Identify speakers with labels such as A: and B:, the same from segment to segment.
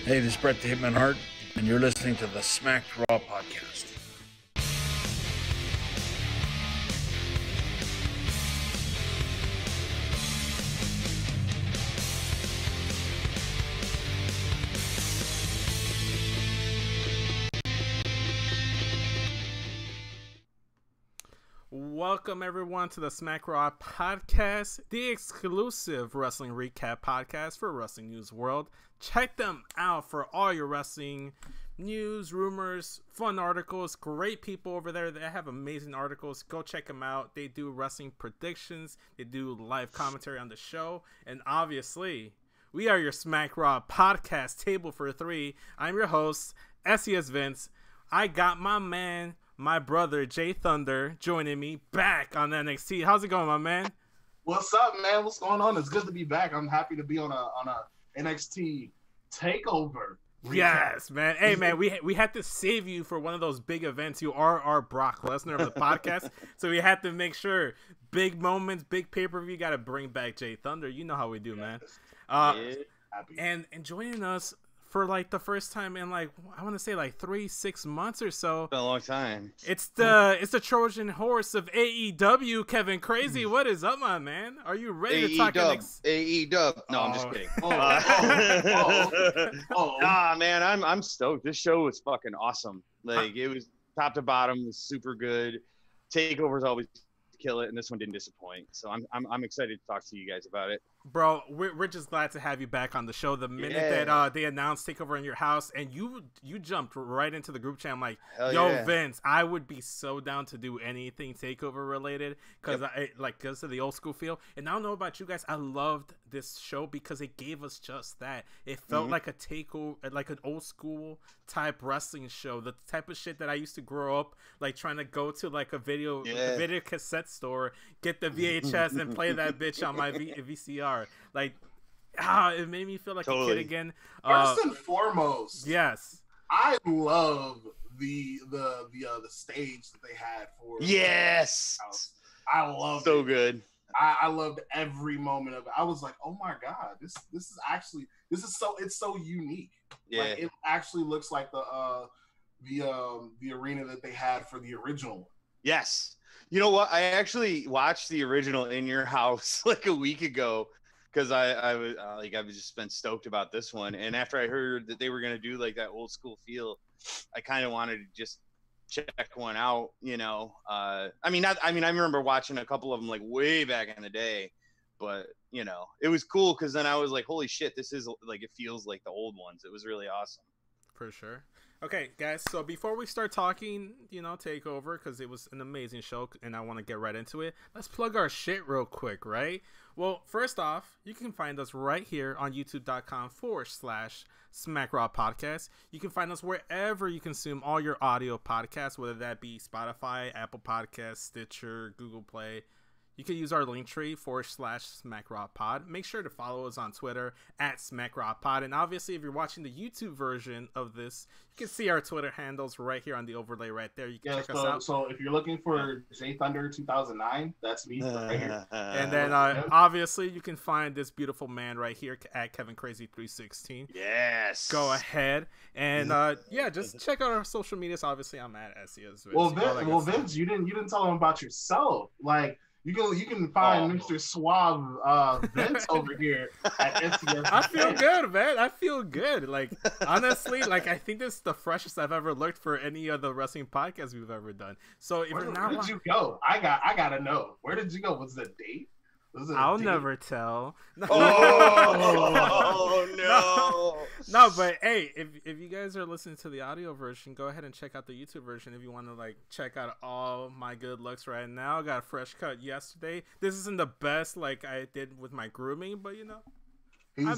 A: Hey, this is Brett the Hitman Hart, and you're listening to the Smacked Raw podcast.
B: Welcome everyone to the Smack Raw podcast, the exclusive wrestling recap podcast for Wrestling News World. Check them out for all your wrestling news, rumors, fun articles. Great people over there. They have amazing articles. Go check them out. They do wrestling predictions. They do live commentary on the show. And obviously, we are your Smack Raw podcast table for three. I'm your host, SES Vince. I got my man, my brother Jay Thunder, joining me back on NXT. How's it going, my man?
C: What's up, man? What's going on? It's good to be back. I'm happy to be on a NXT Takeover recap.
B: Yes, man. Hey, man, we had to save you for one of those big events. You are our Brock Lesnar of the podcast, so we had to make sure big moments, big pay-per-view. Got to bring back Jay Thunder. You know how we do, man. And joining us for like the first time in like I want to say like 3-6 months or so.
D: It's been a long time.
B: It's the Trojan horse of AEW, Kevin Crazy. What is up, my man? Are you ready to talk
D: AEW? No, I'm just kidding. Nah, man, I'm stoked. This show was fucking awesome. Like it was top to bottom, was super good. Takeovers always kill it, and this one didn't disappoint. So I'm excited to talk to you guys about it.
B: Bro, we're just glad to have you back on the show. The minute that they announced Takeover in your house, and you jumped right into the group chat. I'm like, Vince, I would be so down to do anything Takeover related because because of the old school feel. And I don't know about you guys, I loved this show because it gave us just that. It felt like a takeover, like an old school type wrestling show, the type of shit that I used to grow up like trying to go to like a video cassette store, get the VHS and play that bitch on my VCR. Like, it made me feel like a kid again.
C: First and foremost,
B: yes,
C: I love the stage that they had for.
D: Yes,
C: I love
D: so
C: it.
D: Good.
C: I loved every moment of it. I was like, oh my god, this is so unique.
D: Yeah,
C: like, it actually looks like the arena that they had for the original one.
D: Yes. You know what? I actually watched the original in your house like a week ago because I was just been stoked about this one. And after I heard that they were gonna do like that old school feel, I kind of wanted to just check one out. You know, I remember watching a couple of them like way back in the day, but you know, it was cool because then I was like, holy shit, this is like it feels like the old ones. It was really awesome.
B: For sure. Okay, guys, so before we start talking, Takeover, because it was an amazing show, and I want to get right into it, let's plug our shit real quick, right? Well, first off, you can find us right here on youtube.com/SmackRaw Podcast. You can find us wherever you consume all your audio podcasts, whether that be Spotify, Apple Podcasts, Stitcher, Google Play. You can use our link tree /SmackRawPod. Make sure to follow us on Twitter @SmackRawPod. And obviously, if you're watching the YouTube version of this, you can see our Twitter handles right here on the overlay right there. You can check us out.
C: So if you're looking for Jay Thunder 2009, that's me right here.
B: And then obviously, you can find this beautiful man right here at Kevin Crazy 316.
D: Yes.
B: Go ahead. And just check out our social medias. Obviously, I'm at SES.
C: Well, Vince, you didn't tell them about yourself. Like, you can find Mr. Suave Vince over here at SCS.
B: I feel good, man. I feel good. Like, honestly, like I think this is the freshest I've ever looked for any of the wrestling podcasts we've ever done. So if
C: where did you go? I gotta know. Where did you go? Was it a date?
B: I'll never tell.
D: Oh no!
B: No, but hey, if you guys are listening to the audio version, go ahead and check out the YouTube version if you want to like check out all my good looks right now. I got a fresh cut yesterday. This isn't the best like I did with my grooming, but
C: he's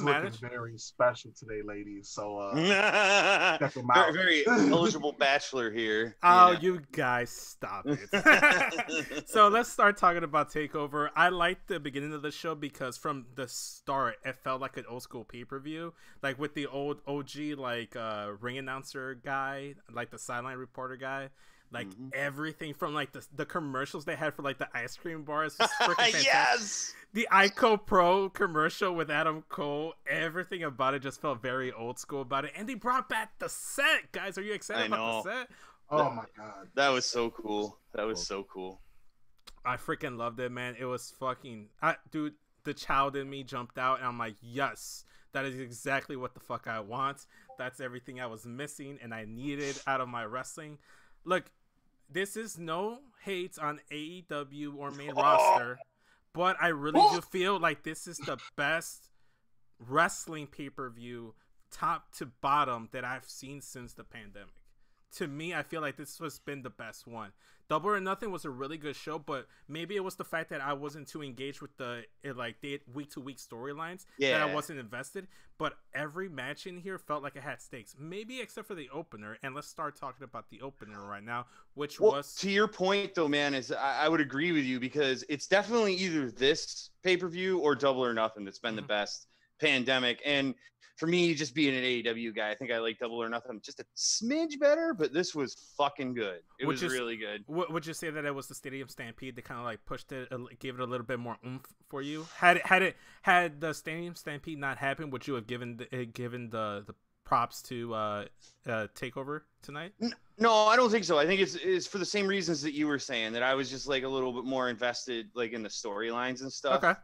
C: looking very special today, ladies. So
D: check him out. Very eligible bachelor here.
B: Oh, you guys, stop it. So let's start talking about Takeover. I liked the beginning of the show because from the start, it felt like an old school pay-per-view, like with the old OG like ring announcer guy, like the sideline reporter guy. Like everything from like the commercials they had for like the ice cream bars was freaking fantastic.
D: Yes,
B: the Ico Pro commercial with Adam Cole, everything about it just felt very old school about it. And they brought back the set, guys. Are you excited about the set?
C: Oh my god,
D: that was so cool. That was so cool.
B: I freaking loved it, man. It was fucking, dude. The child in me jumped out, and I'm like, yes, that is exactly what the fuck I want. That's everything I was missing and I needed out of my wrestling. Look, this is no hate on AEW or main roster, but I really do feel like this is the best wrestling pay-per-view top to bottom that I've seen since the pandemic. To me, I feel like this has been the best one. Double or Nothing was a really good show, but maybe it was the fact that I wasn't too engaged with the week-to-week storylines that I wasn't invested. But every match in here felt like it had stakes, maybe except for the opener. And let's start talking about the opener right now, which was...
D: To your point, though, man, is I would agree with you because it's definitely either this pay-per-view or Double or Nothing that's been the best pandemic. And for me, just being an AEW guy, I think I like Double or Nothing just a smidge better, but this was fucking good. It was really good.
B: Would you say that it was the Stadium Stampede that kind of like pushed it, gave it a little bit more oomph for you? Had the Stadium Stampede not happened, would you have given the props to Takeover tonight?
D: No, I don't think so. I think it's for the same reasons that you were saying, that I was just like a little bit more invested like in the storylines and stuff.
B: Okay.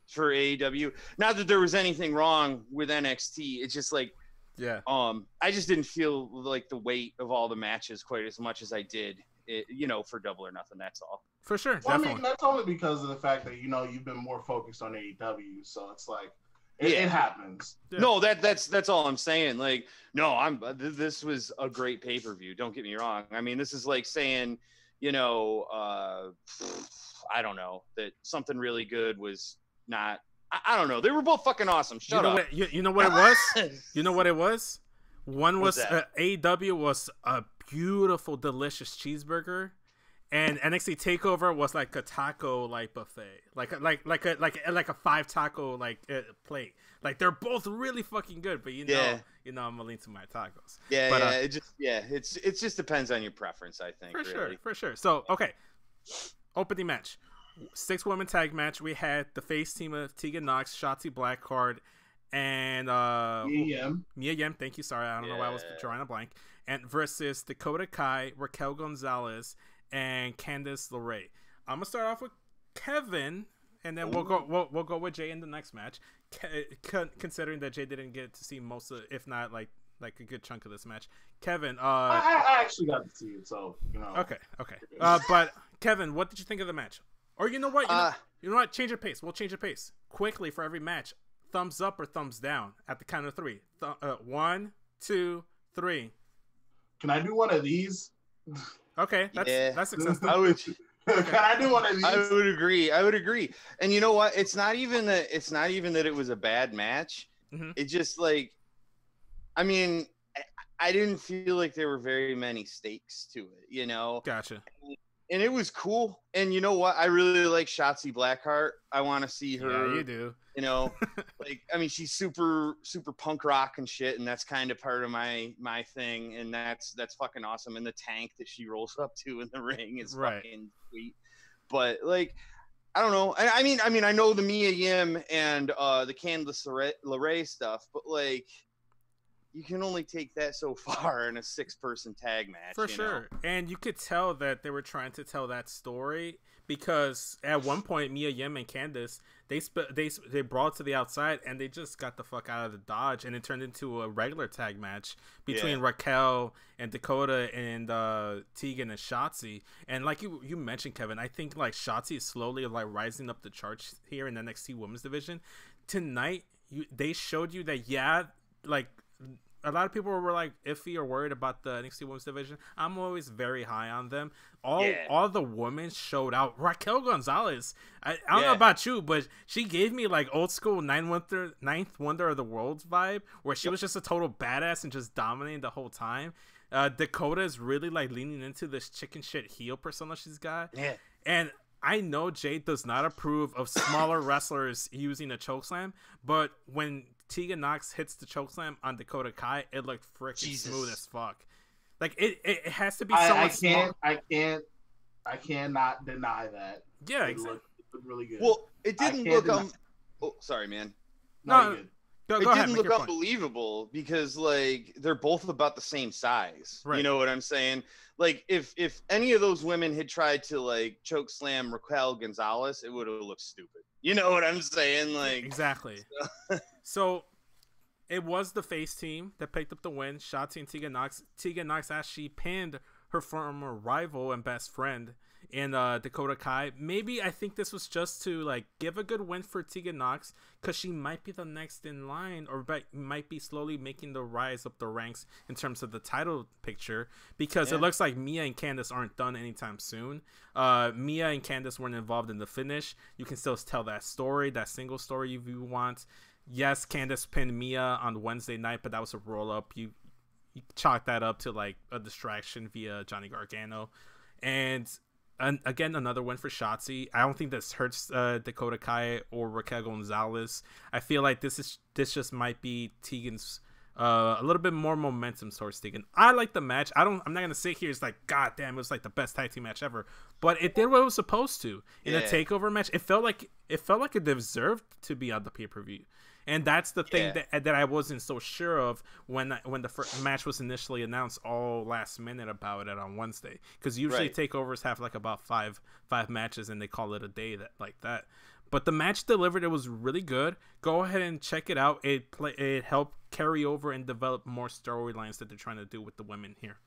D: For AEW, not that there was anything wrong with NXT. It's just like, I just didn't feel like the weight of all the matches quite as much as I did, for Double or Nothing. That's all.
B: For sure.
C: Well, I mean, that's only because of the fact that you've been more focused on AEW, so it's like it happens.
D: Yeah. No, that's all I'm saying. Like, no, this was a great pay-per-view. Don't get me wrong. I mean, this is like saying, I don't know, that something really good was not. I don't know. They were both fucking awesome. Shut up.
B: You know what it was? You know what it was? One was AEW was a beautiful, delicious cheeseburger, and NXT Takeover was like a taco buffet, like a 5 taco plate. Like they're both really fucking good, but I'm gonna lean to my tacos.
D: It just depends on your preference, I think.
B: For sure. So okay, opening match. 6-woman tag match. We had the face team of Tegan Nox, Shotzi Blackheart, and Mia Yim. Thank you. Sorry, I don't know why I was drawing a blank. And versus Dakota Kai, Raquel Gonzalez, and Candice LeRae. I'm gonna start off with Kevin, and then we'll go with Jay in the next match. Considering that Jay didn't get to see most of, if not like a good chunk of this match. Kevin,
C: I actually got to see it, so
B: Okay. But Kevin, what did you think of the match? Or you know what? You know what? Change your pace. We'll change your pace quickly for every match. Thumbs up or thumbs down at the count of 3. 1, 2, 3.
C: Can I do one of these?
B: Okay, that's successful.
C: Can I do one of these?
D: I would agree. And you know what? It's not even that it was a bad match. Mm-hmm. It just like, I mean, I didn't feel like there were very many stakes to it.
B: Gotcha.
D: And it was cool. And you know what? I really like Shotzi Blackheart. I want to see her.
B: Yeah, you do.
D: I mean, she's super, super punk rock and shit. And that's kind of part of my thing. And that's fucking awesome. And the tank that she rolls up to in the ring is fucking sweet. But like, I don't know. I mean, I know the Mia Yim and the Candice LeRae stuff, but like, you can only take that so far in a 6-person tag match.
B: For sure. And you could tell that they were trying to tell that story because at one point, Mia Yim and Candice, they brawled to the outside and they just got the fuck out of the Dodge, and it turned into a regular tag match between Raquel and Dakota and Tegan and Shotzi. And like you mentioned, Kevin, I think like Shotzi is slowly like rising up the charts here in the NXT Women's Division. Tonight, they showed you that like, a lot of people were like iffy or worried about the NXT Women's Division. I'm always very high on them. All the women showed out. Raquel Gonzalez, I don't know about you, but she gave me like old school Ninth Wonder of the World vibe, where she was just a total badass and just dominating the whole time. Dakota is really like leaning into this chicken shit heel persona she's got. Yeah. And I know Jade does not approve of smaller wrestlers using a chokeslam, but when Tegan Nox hits the chokeslam on Dakota Kai, it looked freaking smooth as fuck. Like it has to be someone small.
C: I cannot deny that.
B: Yeah,
C: it
B: exactly.
C: looked really good.
D: Well, it didn't look oh, sorry, man.
C: No,
B: go
D: it
B: ahead,
D: didn't look unbelievable because like they're both about the same size. Right. You know what I'm saying? Like if any of those women had tried to like choke slam Raquel Gonzalez, it would have looked stupid. You know what I'm saying? Like
B: exactly. So it was the face team that picked up the win. Shotzi and Tegan Nox. Tegan Nox actually pinned her former rival and best friend in Dakota Kai. Maybe I think this was just to like give a good win for Tegan Nox because she might be the next in line, or might be slowly making the rise up the ranks in terms of the title picture, because it looks like Mia and Candice aren't done anytime soon. Mia and Candice weren't involved in the finish. You can still tell that story, that single story if you want. Yes, Candice pinned Mia on Wednesday night, but that was a roll up. You chalk that up to like a distraction via Johnny Gargano. And again, another win for Shotzi. I don't think this hurts Dakota Kai or Raquel Gonzalez. I feel like this just might be Tegan's a little bit more momentum towards Tegan. I like the match. I'm not gonna sit here. It's like, God damn, it was like the best tag team match ever. But it did what it was supposed to in a takeover match. It felt like it deserved to be on the pay-per-view. And that's the thing that I wasn't so sure of when the first match was initially announced all last minute about it on Wednesday. Because usually takeovers have like about five matches and they call it a day like that. But the match delivered. It was really good. Go ahead and check it out. It helped carry over and develop more storylines that they're trying to do with the women here.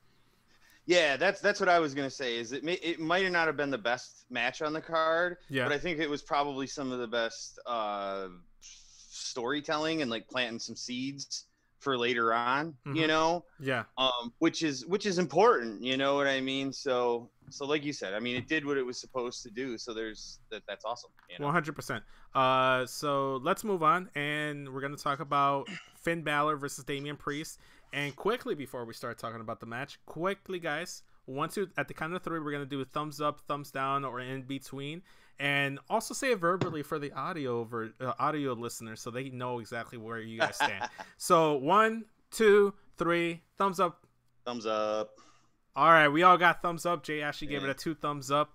D: Yeah, that's what I was gonna say. Is it might not have been the best match on the card, but I think it was probably some of the best storytelling and like planting some seeds for later on, you know, which is important, you know what I mean? So like you said, I mean, it did what it was supposed to do. So that's awesome. You know?
B: 100%. So let's move on, and we're gonna talk about Finn Balor versus Damian Priest. And quickly before we start talking about the match, guys, 1, 2 at the count of 3, we're gonna do a thumbs up, thumbs down, or in between. And also say it verbally for the audio listeners so they know exactly where you guys stand. So 1, 2, 3, thumbs up.
D: Thumbs up.
B: All right, we all got thumbs up. Jay actually gave it a 2 thumbs up.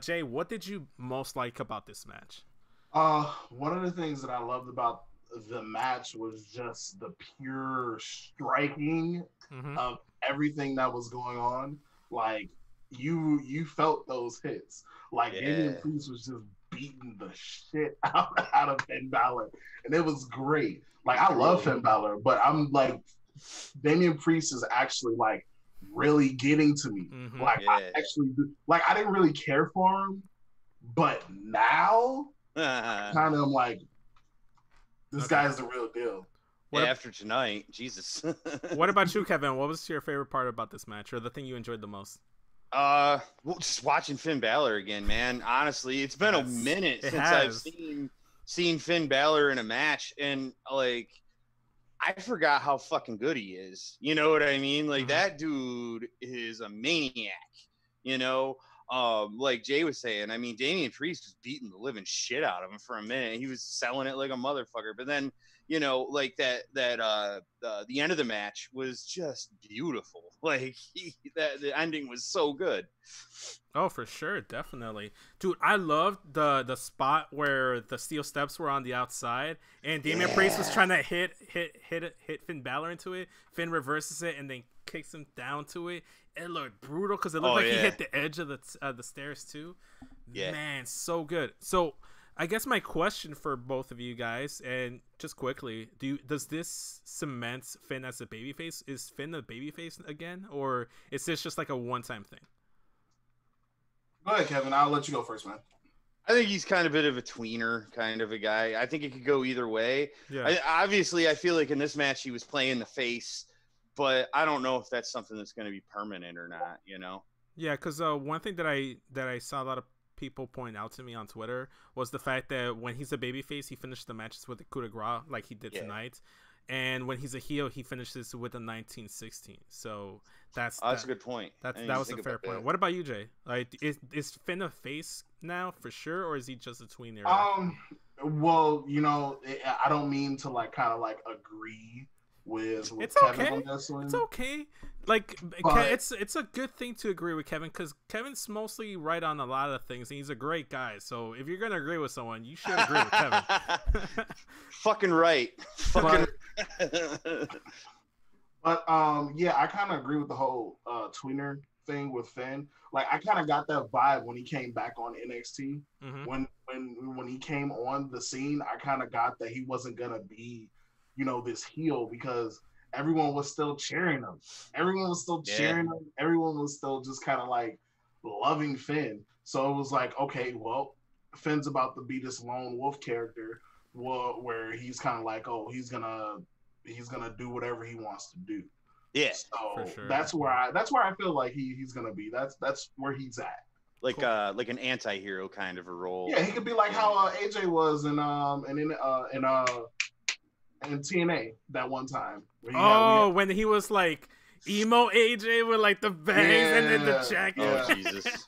B: Jay, what did you most like about this match?
C: One of the things that I loved about the match was just the pure striking of everything that was going on. Like you felt those hits. Like Damian Priest was just beating the shit out of Finn Balor, and it was great. Like I love Finn Balor, but I'm like Damian Priest is actually like really getting to me. Like I actually do. Like I didn't really care for him, but now kind of like this guy's the real deal.
D: After tonight, Jesus.
B: What about you, Kevin? What was your favorite part about this match, or the thing you enjoyed the most?
D: Well, just watching Finn Balor again, man. Honestly, it's been a minute since I've seen Finn Balor in a match, and like I forgot how fucking good he is. You know what I mean? Like that dude is a maniac. You know, like Jay was saying. I mean, Damian Priest was beating the living shit out of him for a minute. He was selling it like a motherfucker, but then you know, like the end of the match was just beautiful. Like the ending was so good.
B: Oh, for sure, definitely, dude. I loved the spot where the steel steps were on the outside, and Damian Priest was trying to hit Finn Balor into it. Finn reverses it and then kicks him down to it. It looked brutal because it looked he hit the edge of the stairs too. Yeah, man, so good. So I guess my question for both of you guys, and just quickly, does this cement Finn as a babyface? Is Finn a babyface again, or is this just like a one-time thing?
C: Go ahead, Kevin. I'll let you go first, man.
D: I think he's kind of a bit of a tweener kind of a guy. I think it could go either way. Yeah. Obviously, I feel like in this match he was playing the face, but I don't know if that's something that's going to be permanent or not, you know?
B: Yeah, because one thing that I saw a lot of people point out to me on Twitter was the fact that when he's a babyface, he finished the matches with the coup de grace like he did tonight, and when he's a heel, he finishes with a 1916. So that's
D: a good point.
B: That was a fair point. What about you, Jay? Like, is Finn a face now for sure, or is he just a tweener?
C: Well, you know, I don't mean to like kind of like agree with
B: it's
C: Kevin
B: okay.
C: on this one.
B: It's okay. Like,
C: But-
B: it's a good thing to agree with Kevin, because Kevin's mostly right on a lot of things, and he's a great guy. So if you're gonna agree with someone, you should agree with Kevin.
D: Fucking right. Fucking.
C: But yeah, I kind of agree with the whole tweener thing with Finn. Like, I kind of got that vibe when he came back on NXT.
B: Mm-hmm.
C: When he came on the scene, I kind of got that he wasn't gonna be, this heel, because everyone was still cheering him. Everyone was still cheering him. Everyone was still just kind of like loving Finn. So it was like, okay, well, Finn's about to be this lone wolf character, where he's kind of like, oh, he's gonna do whatever he wants to do.
D: Yeah.
C: So
B: For sure.
C: that's where I feel like he's gonna be. That's where he's at.
D: Like like an anti-hero kind of a role.
C: Yeah, he could be like how AJ was in TNA that one time.
B: When he was like emo AJ with like the bangs and then the jacket.
D: Oh Jesus.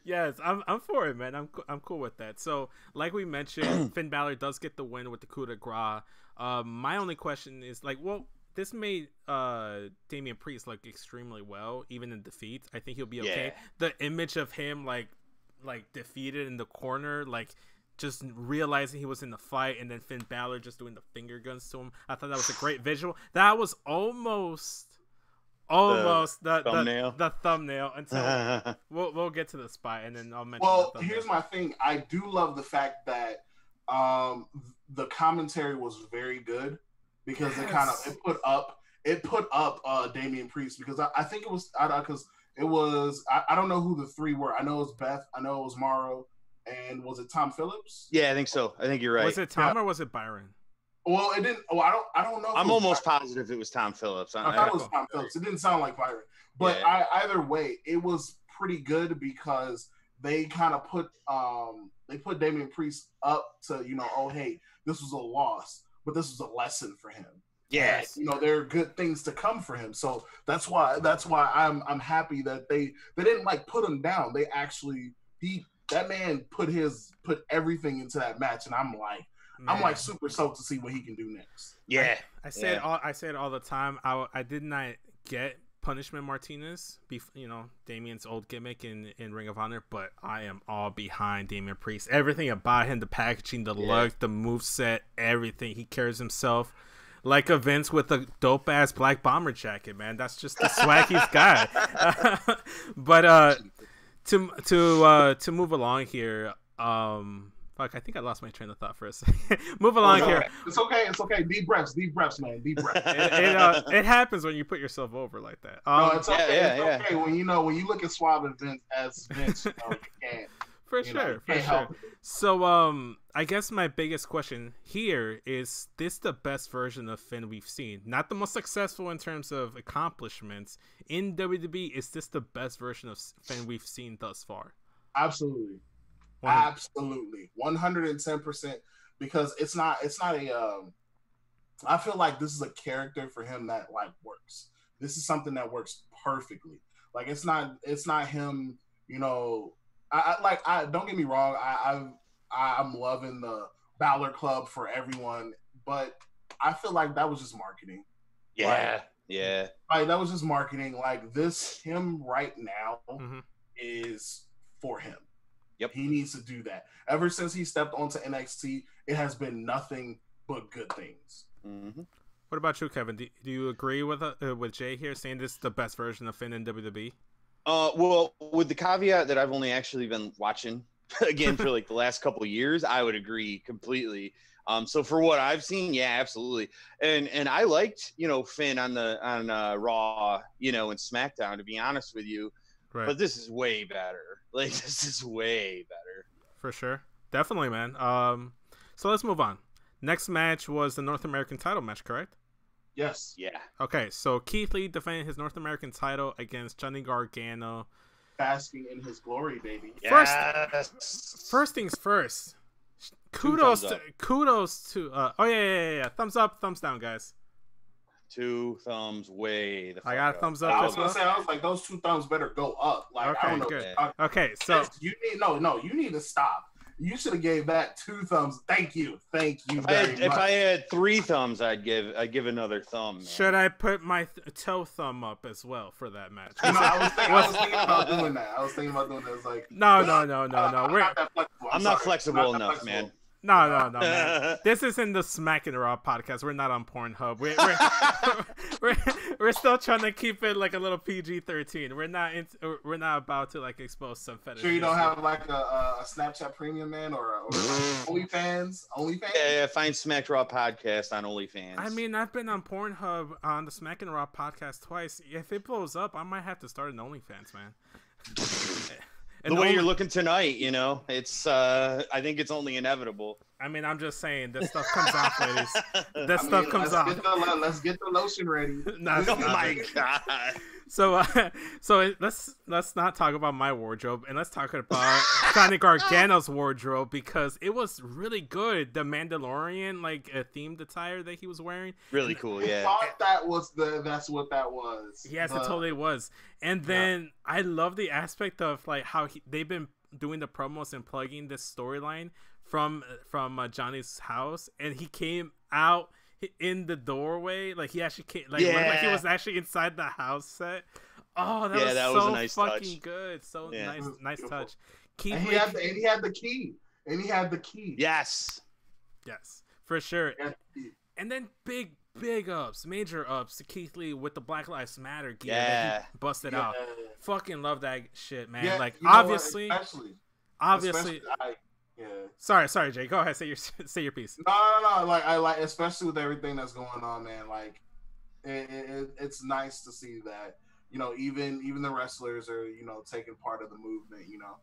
B: Yes, I'm for it, man. I'm cool with that. So, like we mentioned, Finn Balor does get the win with the coup de grace. My only question is, like, well, this made Damian Priest look extremely well, even in defeat. I think he'll be okay.
D: Yeah.
B: The image of him like defeated in the corner, like just realizing he was in the fight, and then Finn Balor just doing the finger guns to him. I thought that was a great visual. That was almost the thumbnail. The thumbnail. Until we'll get to the spot, and then I'll mention.
C: Well, here's my thing. I do love the fact that the commentary was very good, because it put up Damian Priest, because I think it was I don't know who the three were. I know it was Beth. I know it was Morrow, and was it Tom Phillips?
D: Yeah, I think so. I think you're right.
B: Was it Tom or was it Byron?
C: Well, it didn't. Oh, I don't know.
D: I'm almost positive it was Tom Phillips.
C: I thought it was Tom Phillips. It didn't sound like Byron, but
D: Yeah.
C: Either way, it was pretty good, because they kind of put Damian Priest up to, oh hey, this was a loss, but this was a lesson for him.
D: Yes.
C: And, there are good things to come for him. So that's why I'm happy that they didn't like put him down. They actually that man put everything into that match, and I'm like super stoked to see what he can do next.
D: Yeah.
B: I say it all the time. I did not get Punishment Martinez, Damian's old gimmick in Ring of Honor, but I am all behind Damian Priest. Everything about him, the packaging, the look, the moveset, everything. He carries himself like a Vince with a dope ass black bomber jacket, man. That's just the swaggiest guy. But to move along here, fuck, I think I lost my train of thought for a second. Move along here.
C: It's okay. Deep breaths, man. Deep breaths.
B: It happens when you put yourself over like that.
C: No, it's okay. It's okay. When you look at Suave and Vince as Vince, you can't.
B: For sure. So, I guess my biggest question here is this the best version of Finn we've seen? Not the most successful in terms of accomplishments in WWE. Is this the best version of Finn we've seen thus far?
C: Absolutely. Absolutely, 110%. Because it's not a. I feel like this is a character for him that like works. This is something that works perfectly. Like it's not him. I don't get me wrong. I'm loving the Balor Club for everyone, but I feel like that was just marketing.
D: Yeah,
C: Like that was just marketing. Like him right now is for him.
D: Yep.
C: He needs to do that. Ever since he stepped onto NXT, it has been nothing but good things.
D: Mm-hmm.
B: What about you, Kevin? Do you agree with Jay here, saying this is the best version of Finn in WWE?
D: Well, with the caveat that I've only actually been watching again for like the last couple of years, I would agree completely. So for what I've seen, yeah, absolutely. And I liked, Finn on Raw, and SmackDown, to be honest with you. Right. But this is way better. Like, this is way better.
B: For sure. Definitely, man. So let's move on. Next match was the North American title match, correct?
C: Yes.
D: Yeah.
B: Okay, so Keith Lee defending his North American title against Johnny Gargano.
C: Basking in his glory, baby.
B: First things first. Kudos to yeah. Thumbs up, thumbs down, guys.
D: 2 thumbs way the fuck
B: I got a thumbs up.
C: I was gonna say, I was like, those 2 thumbs better go up. Like,
B: okay,
C: I don't know.
B: Good. Okay, so
C: you need to stop. You should have gave that 2 thumbs. Thank you very much.
D: If I had 3 thumbs, I'd give another thumb. Man.
B: Should I put my toe thumb up as well for that match?
C: No, I was thinking about doing that. It's like
B: no.
C: I'm
D: not flexible enough, man.
B: No, man. This isn't the Smack and Raw podcast. We're not on Pornhub. We're still trying to keep it like a little PG-13. We're not about to like expose some fetish.
C: Sure, you don't have like a Snapchat Premium, man, or OnlyFans?
D: Yeah, find Smack Raw podcast on OnlyFans.
B: I mean, I've been on Pornhub on the Smack and Raw podcast twice. If it blows up, I might have to start an OnlyFans, man.
D: The way you're looking tonight, you know, it's I think it's only inevitable.
B: I mean, I'm just saying, this stuff comes off, ladies. This stuff comes off.
C: Let's get the lotion ready.
D: Oh my god.
B: So let's not talk about my wardrobe, and let's talk about Johnny Gargano's wardrobe, because it was really good. The Mandalorian themed attire that he was wearing,
D: really cool. Yeah,
C: I thought that's what that was.
B: Yes, it totally was. And then I love the aspect of like how they've been doing the promos and plugging this storyline from Johnny's house, and he came out in the doorway, like he actually came, like he was actually inside the house set. Oh, that was so a nice fucking touch. Good, so nice touch.
C: And he had the key.
B: Yes, for sure. And then big ups, major ups to Keith Lee with the Black Lives Matter gear that he busted out. Fucking love that shit, man.
C: Yeah,
B: like
C: obviously.
B: Sorry, Jay. Go ahead. Say your piece.
C: No. Like I like, especially with everything that's going on, man. Like, it's nice to see that, you know, even the wrestlers are, you know, taking part of the movement. You know,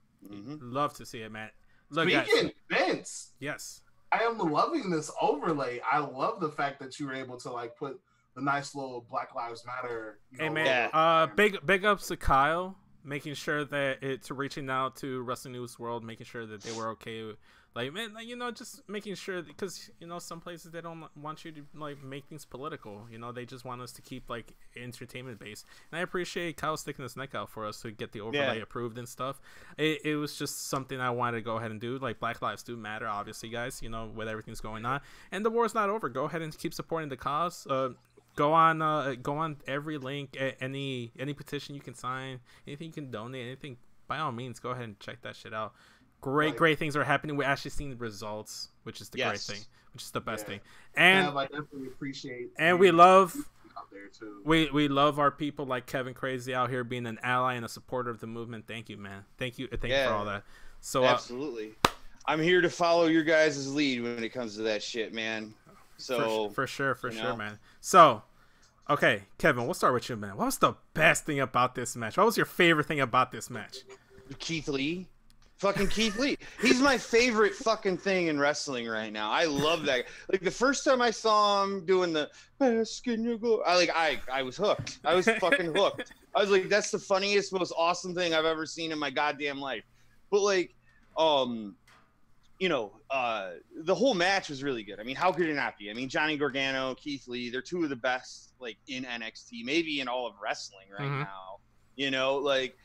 B: Love to see it, man. Look,
C: speaking Vince.
B: Yes.
C: I am loving this overlay. I love the fact that you were able to like put the nice little Black Lives Matter.
B: Hey man, big ups to Kyle, making sure that it's reaching out to Wrestling News World, making sure that they were okay. Like, man, like, you know, just making sure, because, you know, some places they don't want you to like make things political. You know, they just want us to keep like entertainment based. And I appreciate Kyle sticking his neck out for us to get the overlay approved and stuff. It was just something I wanted to go ahead and do. Like, Black Lives do matter, obviously, guys. You know, with everything's going on, and the war's not over. Go ahead and keep supporting the cause. Go on every link, any petition you can sign, anything you can donate, anything. By all means, go ahead and check that shit out. Great things are happening. We're actually seeing the results, which is the great thing, which is the best thing. And
C: I definitely appreciate.
B: And we love out there too. We love our people like Kevin Crazy out here being an ally and a supporter of the movement. Thank you, man. Thank you for all that. So
D: absolutely, I'm here to follow your guys' lead when it comes to that shit, man. So
B: for sure, man. So, okay, Kevin, we'll start with you, man. What was the best thing about this match? What was your favorite thing about this match?
D: Keith Lee. Fucking Keith Lee. He's my favorite fucking thing in wrestling right now. I love that. Like, the first time I saw him doing the bask in your glory, I was hooked. I was fucking hooked. I was like, that's the funniest, most awesome thing I've ever seen in my goddamn life. But like, you know, the whole match was really good. I mean, how could it not be? I mean, Johnny Gargano, Keith Lee, they're two of the best, like, in NXT, maybe in all of wrestling right now. You know, like,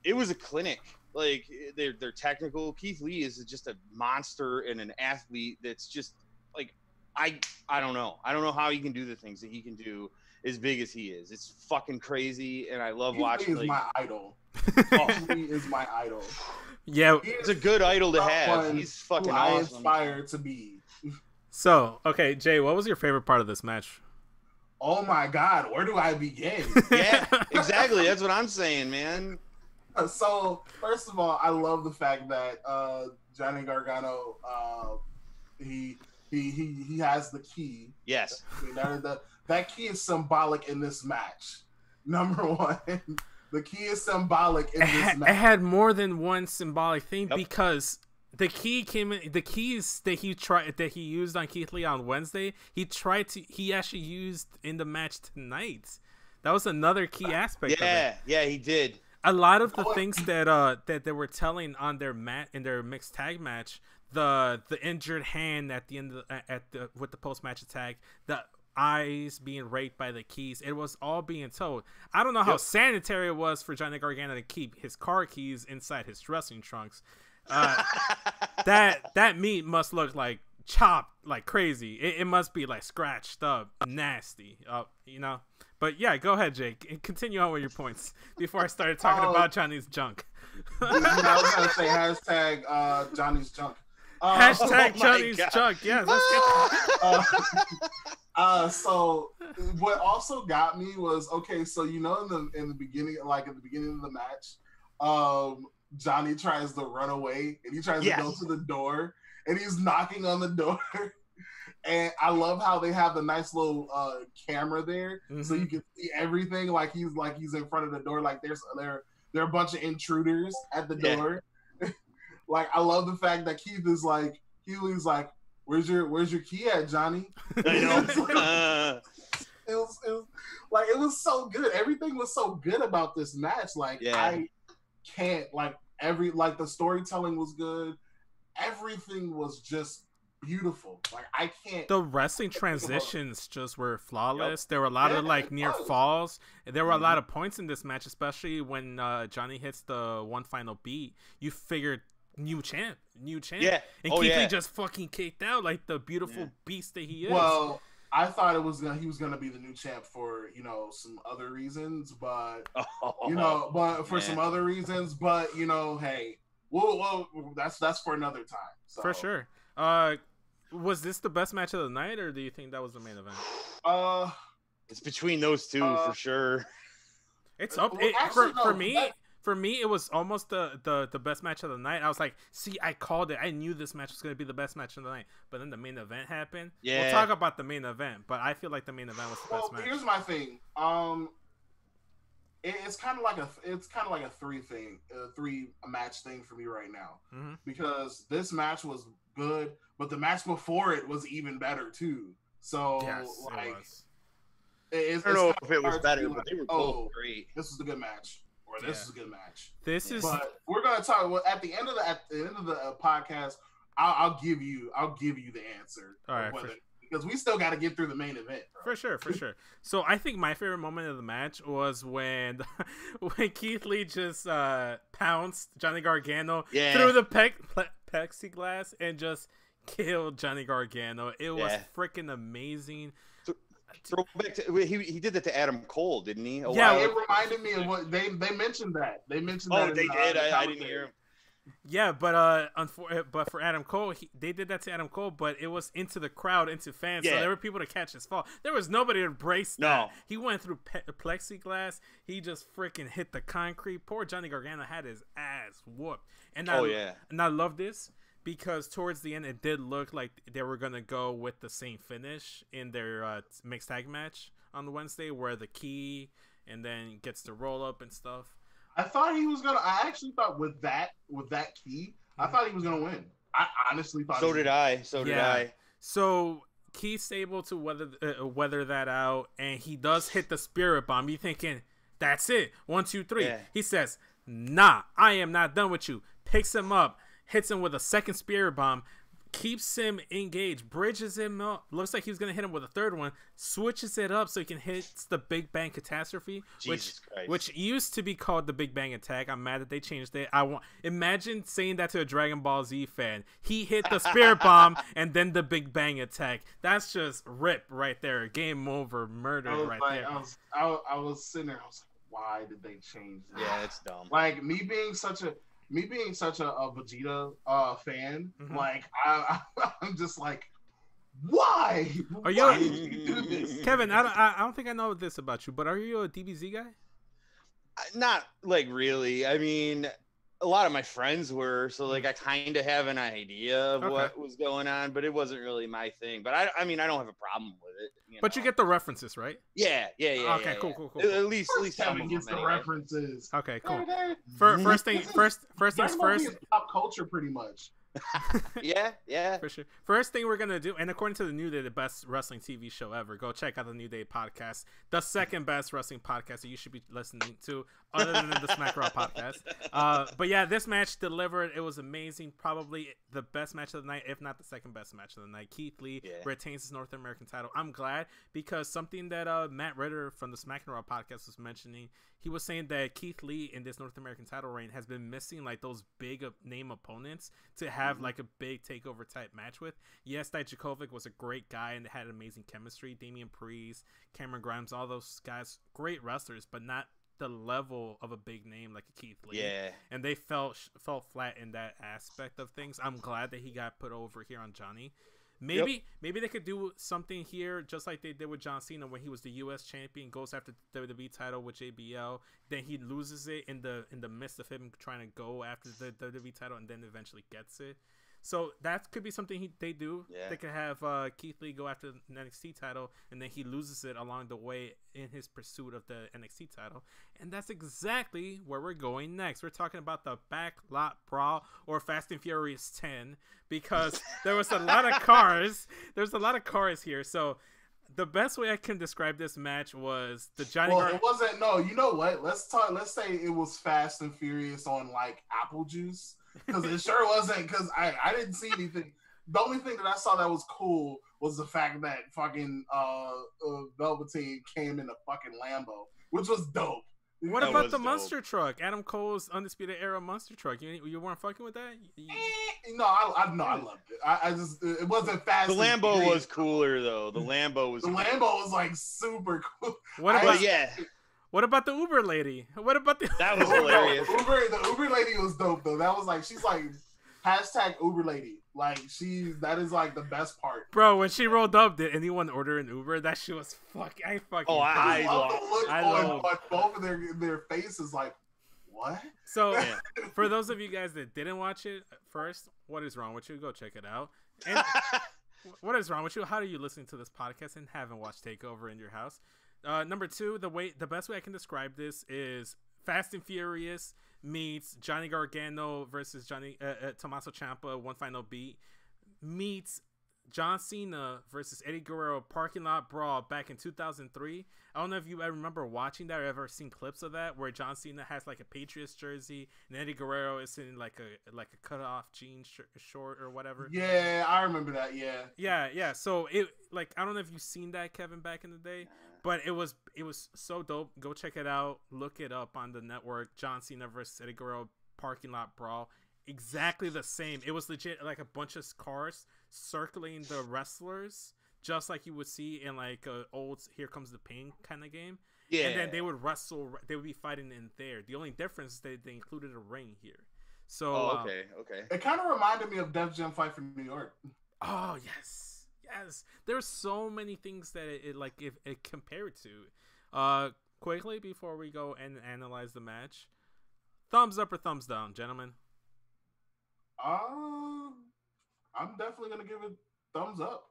D: it was a clinic. Like, they're technical. Keith Lee is just a monster and an athlete that's just, like, I don't know. I don't know how he can do the things that he can do as big as he is. It's fucking crazy, and I love watching.
C: He is my idol. He is my idol.
B: Yeah,
D: it's a good idol to have. He's fucking awesome. I
C: aspire to be.
B: So, okay, Jay, what was your favorite part of this match?
C: Oh my God, where do I begin?
D: Yeah, exactly. That's what I'm saying, man.
C: So, first of all, I love the fact that Johnny Gargano, he has the key.
D: Yes.
C: That key is symbolic in this match. Number one, the key is symbolic in this match.
B: It had more than one symbolic thing because the key came in. The keys that he used on Keith Lee on Wednesday, he actually used in the match tonight. That was another key aspect.
D: Yeah, he did.
B: A lot of the things that they were telling on their in their mixed tag match, the injured hand at the end with the post match attack, the eyes being raped by the keys, it was all being told. I don't know how sanitary it was for Johnny Gargano to keep his car keys inside his dressing trunks. That meat must look like chopped like crazy. It must be like scratched up, nasty. You know. But yeah, go ahead, Jake. Continue on with your points before I started talking about Johnny's junk.
C: I was gonna say hashtag Johnny's junk.
B: Hashtag Johnny's junk. Yeah, let's get
C: so what also got me was, okay, so you know in the beginning, like at the beginning of the match, Johnny tries to run away and he tries to go to the door and he's knocking on the door. And I love how they have the nice little camera there, so you can see everything. Like he's in front of the door. Like there are a bunch of intruders at the door. Like I love the fact that Keith is like, Healy's like, where's your key at, Johnny?
D: I know.
C: It was so good. Everything was so good about this match. Like I can't the storytelling was good. Everything was just beautiful. Like I can't.
B: The wrestling transitions just were flawless. There were a lot of like near falls. There were a lot of points in this match, especially when Johnny hits the one final beat. You figured new champ. Yeah. And Keith Lee just fucking kicked out like the beautiful beast that he is.
C: Well, I thought he was gonna be the new champ for some other reasons, but some other reasons, but hey, well, that's for another time. So.
B: For sure. Was this the best match of the night, or do you think that was the main event?
D: It's between those two for sure.
B: It's up. For me, it was almost the best match of the night. I was like, see, I called it. I knew this match was going to be the best match of the night. But then the main event happened. Yeah. We'll talk about the main event, but I feel like the main event was the best match.
C: Here's my thing. It's kind of like a three match thing for me right now, because this match was good, but the match before it was even better too. So
B: yes,
C: I
D: don't know if it was better, but they were both great.
C: This was a good match, or this is a good match.
B: But
C: we're gonna talk. Well, at the end of the podcast, I'll give you the answer.
B: All right.
C: Because we still got to get through the main event, bro.
B: For sure. So I think my favorite moment of the match was when Keith Lee just pounced Johnny Gargano through the plexiglass and just killed Johnny Gargano. It was freaking amazing.
D: Throw back to, he did that to Adam Cole, didn't he?
C: It reminded me of what they mentioned that. They mentioned that.
D: Oh, they did. I didn't hear him.
B: Yeah, but for Adam Cole, they did that to Adam Cole, but it was into the crowd, into fans, so there were people to catch his fall. There was nobody to embrace that. No. He went through plexiglass. He just freaking hit the concrete. Poor Johnny Gargano had his ass whooped. And I love this because towards the end, it did look like they were going to go with the same finish in their mixed tag match on the Wednesday, where the key and then gets to roll up and stuff.
C: I thought he was gonna. I actually thought with that key, I thought he was gonna win. I honestly thought.
D: So did I.
B: So Keith's able to weather that out, and he does hit the spirit bomb. You thinking that's it? 1, 2, 3. Yeah. He says, "Nah, I am not done with you." Picks him up, hits him with a second spirit bomb. Keeps him engaged, bridges him up. Looks like he was gonna hit him with a third one. Switches it up so he can hit the Big Bang Catastrophe, which used to be called the Big Bang Attack. I'm mad that they changed it. Imagine saying that to a Dragon Ball Z fan. He hit the Spirit Bomb and then the Big Bang Attack. That's just rip right there. Game over, murder right there.
C: I was sitting there. I was like, why did they change that?
D: Yeah, it's dumb.
C: Like me being such a Vegeta fan, like I'm just like, why?
B: Are you, do this? Kevin? I don't think I know this about you, but are you a DBZ guy?
D: Not like really. I mean, a lot of my friends were, so like I kind of have an idea of what was going on, but it wasn't really my thing. But I mean, I don't have a problem with it.
B: But you get the references, right?
D: Yeah.
B: Okay, cool.
D: At least
C: Kevin gets the references.
B: Okay, cool. First things first.
C: Pop culture, pretty much.
D: Yeah.
B: For sure. First thing we're gonna do, and according to the New Day, the best wrestling TV show ever, go check out the New Day podcast, the second best wrestling podcast that you should be listening to, other than the Smack Raw podcast. But yeah, this match delivered. It was amazing. Probably the best match of the night, if not the second best match of the night. Keith Lee retains his North American title. I'm glad, because something that Matt Ritter from the Smack Raw podcast was mentioning, he was saying that Keith Lee in this North American title reign has been missing like those big name opponents to have like a big takeover type match with. Yes, Dijakovic was a great guy and they had amazing chemistry. Damian Priest, Cameron Grimes, all those guys, great wrestlers, but not the level of a big name like a Keith Lee.
D: Yeah.
B: And they fell flat in that aspect of things. I'm glad that he got put over here on Johnny. Maybe they could do something here just like they did with John Cena when he was the U.S. champion, goes after the WWE title with JBL, then he loses it in the midst of him trying to go after the WWE title, and then eventually gets it. So that could be something they do. Yeah. They could have Keith Lee go after the NXT title, and then he loses it along the way in his pursuit of the NXT title. And that's exactly where we're going next. We're talking about the Backlot Brawl, or Fast and Furious 10, because there was a lot of cars. There's a lot of cars here. So the best way I can describe this match was the Johnny.
C: Well, it wasn't. No, you know what? Let's say it was Fast and Furious on like apple juice. Because it sure wasn't, because I didn't see anything. The only thing that I saw that was cool was the fact that fucking Velveteen came in a fucking Lambo, which was dope.
B: What about the monster truck? Adam Cole's Undisputed Era monster truck. You weren't fucking with that?
C: No, I loved it. I just, it wasn't fast.
D: The Lambo was cooler though. The Lambo was
C: like super cool.
B: What about the Uber lady? What about
D: that was hilarious.
C: The Uber lady was dope though. That was like, she's like hashtag Uber lady. Like that is like the best part.
B: Bro, when she rolled up, did anyone order an Uber? That shit was fucking.
C: I love on both of their faces. Like, what?
B: So for those of you guys that didn't watch it first, what is wrong with you? Go check it out. And what is wrong with you? How are you listening to this podcast and haven't watched Takeover in your house? Number two, the best way I can describe this is Fast and Furious meets Johnny Gargano versus Tommaso Ciampa, One Final Beat, meets John Cena versus Eddie Guerrero Parking Lot Brawl back in 2003. I don't know if you ever remember watching that or ever seen clips of that, where John Cena has like a Patriots jersey and Eddie Guerrero is in like a cut off jean short or whatever.
C: Yeah, I remember that.
B: Yeah. So it, like, I don't know if you've seen that, Kevin, back in the day, but it was so dope. Go check it out. Look it up on the network. John Cena versus Eddie Guerrero Parking Lot Brawl. Exactly the same. It was legit like a bunch of cars circling the wrestlers, just like you would see in like a old Here Comes the Pain kind of game. Yeah. And then they would wrestle. They would be fighting in there. The only difference is they included a ring here. So
D: okay.
C: It kind of reminded me of Def Jam Fight for New York.
B: Oh yes. There's so many things that it compared to. Quickly before we go and analyze the match, thumbs up or thumbs down, gentlemen?
C: I'm definitely gonna give it thumbs up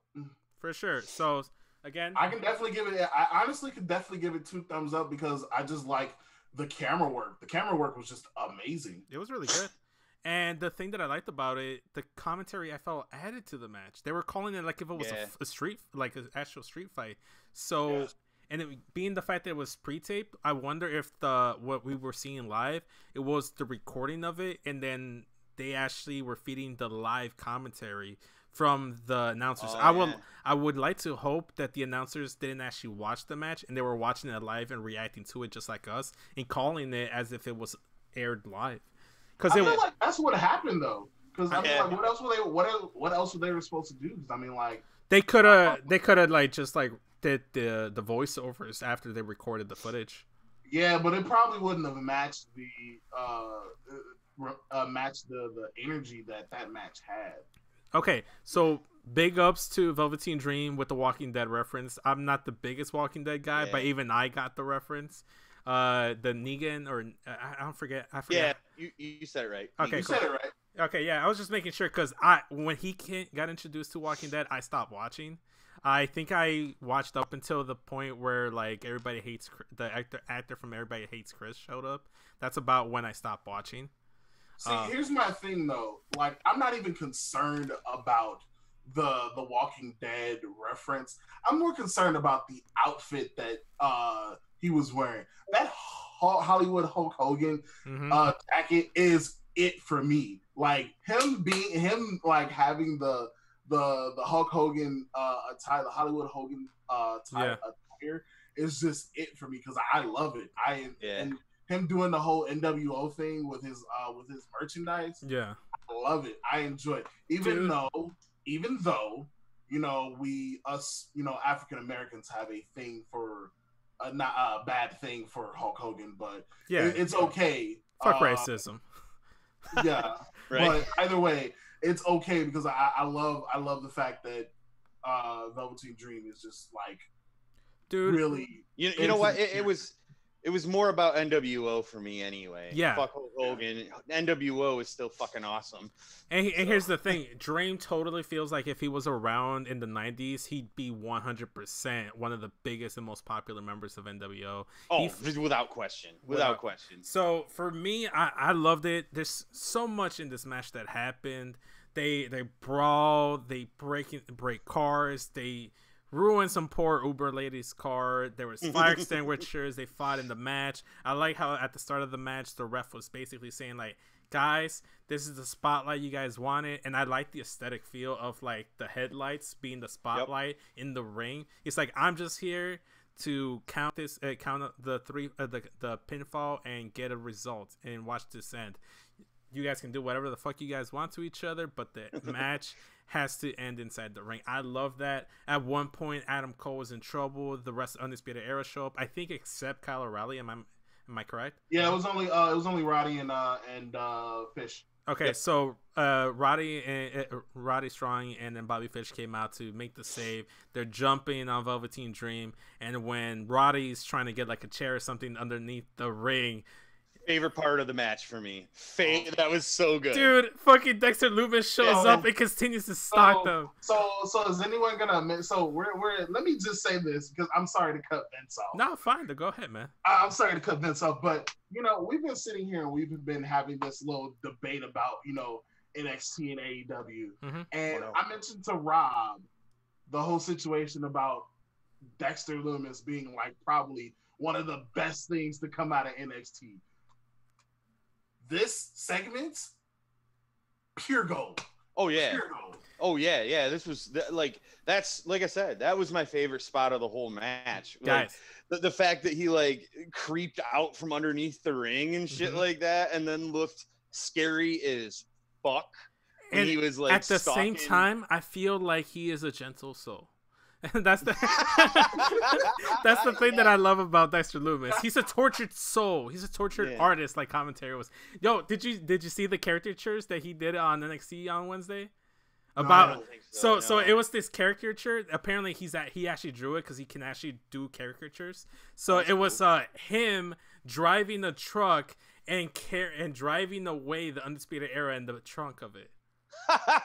B: for sure. So again,
C: I can definitely give it. I honestly could definitely give it 2 thumbs up because I just like the camera work. The camera work was just amazing.
B: It was really good. And the thing that I liked about it, the commentary I felt added to the match. They were calling it like if it was a street, like an actual street fight. So, and it being the fact that it was pre-taped, I wonder if what we were seeing live, it was the recording of it, and then they actually were feeding the live commentary from the announcers. I would like to hope that the announcers didn't actually watch the match and they were watching it live and reacting to it just like us and calling it as if it was aired live.
C: Because I feel like that's what happened though. Because I mean, like, what else were they supposed to do? Because I mean, like
B: they could have like just like did the voiceovers after they recorded the footage.
C: Yeah, but it probably wouldn't have matched the energy that match had. Okay, so big ups to Velveteen Dream with the Walking Dead reference. I'm not the biggest Walking Dead guy, but even I got the reference. The Negan, or I forget.
D: Yeah, you said it right.
C: Okay, you said it right.
B: Okay, yeah, I was just making sure because when he got introduced to Walking Dead, I stopped watching. I think I watched up until the point where like Everybody Hates the actor from Everybody Hates Chris showed up. That's about when I stopped watching.
C: See, here's my thing though. Like, I'm not even concerned about the Walking Dead reference. I'm more concerned about the outfit that he was wearing. That Hollywood Hulk Hogan jacket is it for me. Like him having the Hulk Hogan attire, the Hollywood Hogan attire is just it for me because I love it. And him doing the whole NWO thing with his merchandise. Yeah, I love it. I enjoy it. Even though African Americans have a thing for not a bad thing for Hulk Hogan, but it's okay.
B: Fuck racism.
C: Yeah, right. But either way, it's okay because I love the fact that Velveteen Dream is just like, dude, really.
D: You know what? It was more about NWO for me anyway. Yeah. Fuck Hulk Hogan. NWO is still fucking awesome.
B: And here's the thing. Dream totally feels like if he was around in the 90s, he'd be 100% one of the biggest and most popular members of NWO.
D: Oh, without question. Without question.
B: So for me, I loved it. There's so much in this match that happened. They brawl. They break cars. They ruin some poor Uber lady's car. There was fire extinguishers. They fought in the match. I like how at the start of the match, the ref was basically saying like, guys, this is the spotlight you guys wanted. And I like the aesthetic feel of like the headlights being the spotlight in the ring. It's like, I'm just here to count the pinfall and get a result and watch this end. You guys can do whatever the fuck you guys want to each other, but the match has to end inside the ring. I love that. At one point, Adam Cole was in trouble. The rest of Undisputed Era show up, I think, except Kyle O'Reilly. Am I correct?
C: Yeah, it was only Roddy and Fish.
B: Okay, so Roddy Strong and then Bobby Fish came out to make the save. They're jumping on Velveteen Dream, and when Roddy's trying to get like a chair or something underneath the ring.
D: Favorite part of the match for me. That was so good.
B: Dude, fucking Dexter Lumis shows up and continues to stalk them.
C: So is anyone gonna admit? So we're let me just say this because I'm sorry to cut Vince off.
B: No, fine. Go ahead, man.
C: I'm sorry to cut Vince off, but we've been sitting here and we've been having this little debate about NXT and AEW, and I mentioned to Rob the whole situation about Dexter Lumis being like probably one of the best things to come out of NXT. This segment, pure gold.
D: Oh yeah.
C: Pure gold.
D: Oh yeah. This was that's like I said, that was my favorite spot of the whole match.
B: Guys,
D: like, the fact that he like creeped out from underneath the ring and shit like that, and then looked scary as fuck. And he was like,
B: at the same time, I feel like he is a gentle soul. That's the thing that I love about Dexter Lumis. He's a tortured soul. He's a tortured artist, like commentary was. Yo, did you see the caricatures that he did on NXT on Wednesday? About
D: no, I don't think so.
B: So it was this caricature. Apparently he actually drew it because he can actually do caricatures. So it was him driving a truck and driving away the Undisputed Era in the trunk of it.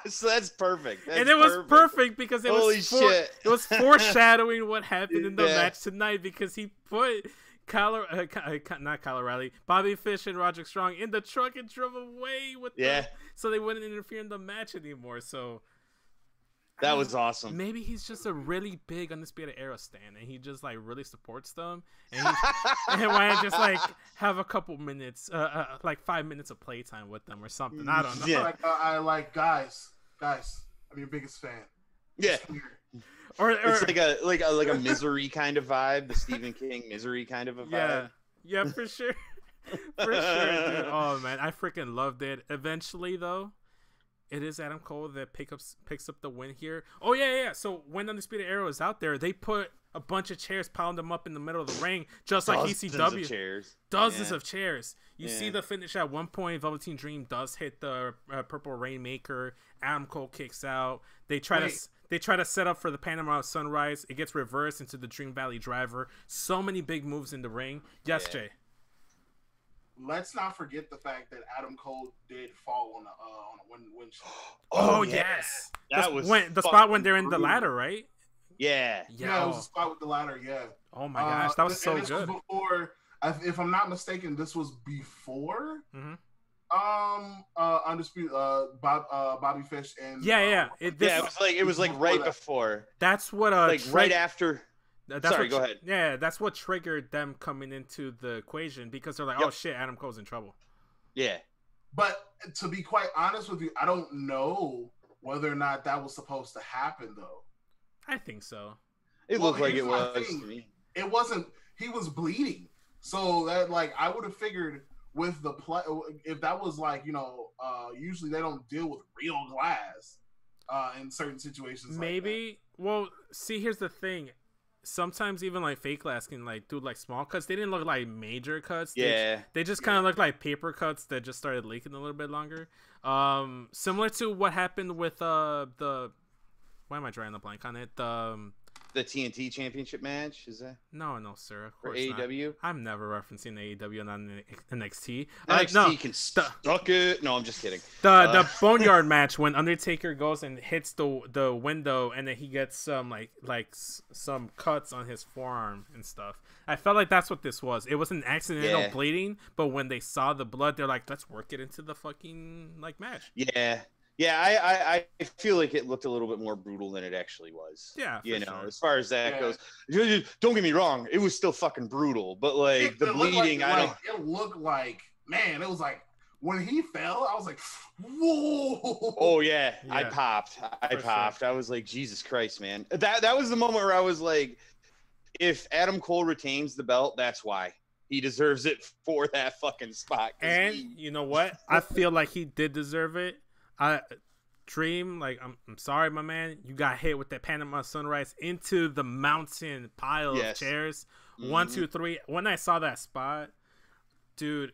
D: So that's perfect.
B: And it was perfect because it was foreshadowing what happened in the match tonight because he put not Kyle O'Reilly, Bobby Fish and Roderick Strong in the truck and drove away with them so they wouldn't interfere in the match anymore. So
D: that was awesome.
B: Maybe he's just a really big Undisputed Era stan, and he just like really supports them, and why not just like have a couple minutes, like 5 minutes of playtime with them or something. I don't know.
C: Yeah. I like guys. I'm your biggest fan.
D: Yeah. Or it's like a Misery kind of vibe, the Stephen King Misery kind of a vibe.
B: Yeah, for sure, for sure, dude. Oh man, I freaking loved it. Eventually, though. It is Adam Cole that picks up the win here. Oh, yeah. So when Undisputed Era was out there, they put a bunch of chairs, piled them up in the middle of the ring, just like ECW. Dozens of chairs. You see the finish at one point. Velveteen Dream does hit the Purple Rainmaker. Adam Cole kicks out. They try to set up for the Panama Sunrise. It gets reversed into the Dream Valley Driver. So many big moves in the ring. Yes, Jay.
C: Let's not forget the fact that Adam Cole did fall on a windshield.
B: Oh yes, that was the spot when they're in the ladder, right?
D: Yeah,
C: it was the spot with the ladder. Yeah.
B: Oh my gosh, that was so good.
C: Was before, if I'm not mistaken, this was before Undisputed, Bobby Fish and
D: It was like right before.
B: That's what
D: right after.
B: Sorry,
D: go ahead.
B: Yeah, that's what triggered them coming into the equation because they're like, oh shit, Adam Cole's in trouble.
D: Yeah,
C: but to be quite honest with you, I don't know whether or not that was supposed to happen though.
B: I think so.
D: It looked like it was to me.
C: It wasn't. He was bleeding, so that I would have figured with the play if that was usually they don't deal with real glass in certain situations.
B: Maybe. Well, see, here's the thing. Sometimes even fake glass can do small cuts. They didn't look like major cuts. They just kind of looked like paper cuts that just started leaking a little bit longer. Similar to what happened with the. Why am I drawing the blank on it?
D: The TNT Championship match, is that?
B: No, sir. Of course
D: AEW?
B: not. I'm never referencing AEW and not NXT.
D: NXT can suck it. No, I'm just kidding.
B: The Boneyard match when Undertaker goes and hits the window and then he gets some some cuts on his forearm and stuff. I felt like that's what this was. It was an accidental bleeding, but when they saw the blood, they're like, let's work it into the fucking match.
D: Yeah. Yeah, I feel like it looked a little bit more brutal than it actually was.
B: Yeah,
D: sure. As far as that goes. Don't get me wrong, it was still fucking brutal, but the bleeding,
C: it looked like, man, it was like when he fell, I was like, whoa.
D: Oh yeah. I popped. Sure. I was like, Jesus Christ, man. That was the moment where I was like, if Adam Cole retains the belt, that's why. He deserves it for that fucking spot.
B: And you know what? I feel like he did deserve it. Dream, I'm sorry, my man. You got hit with that Panama Sunrise into the mountain pile of chairs. Mm-hmm. 1, 2, 3. When I saw that spot, dude,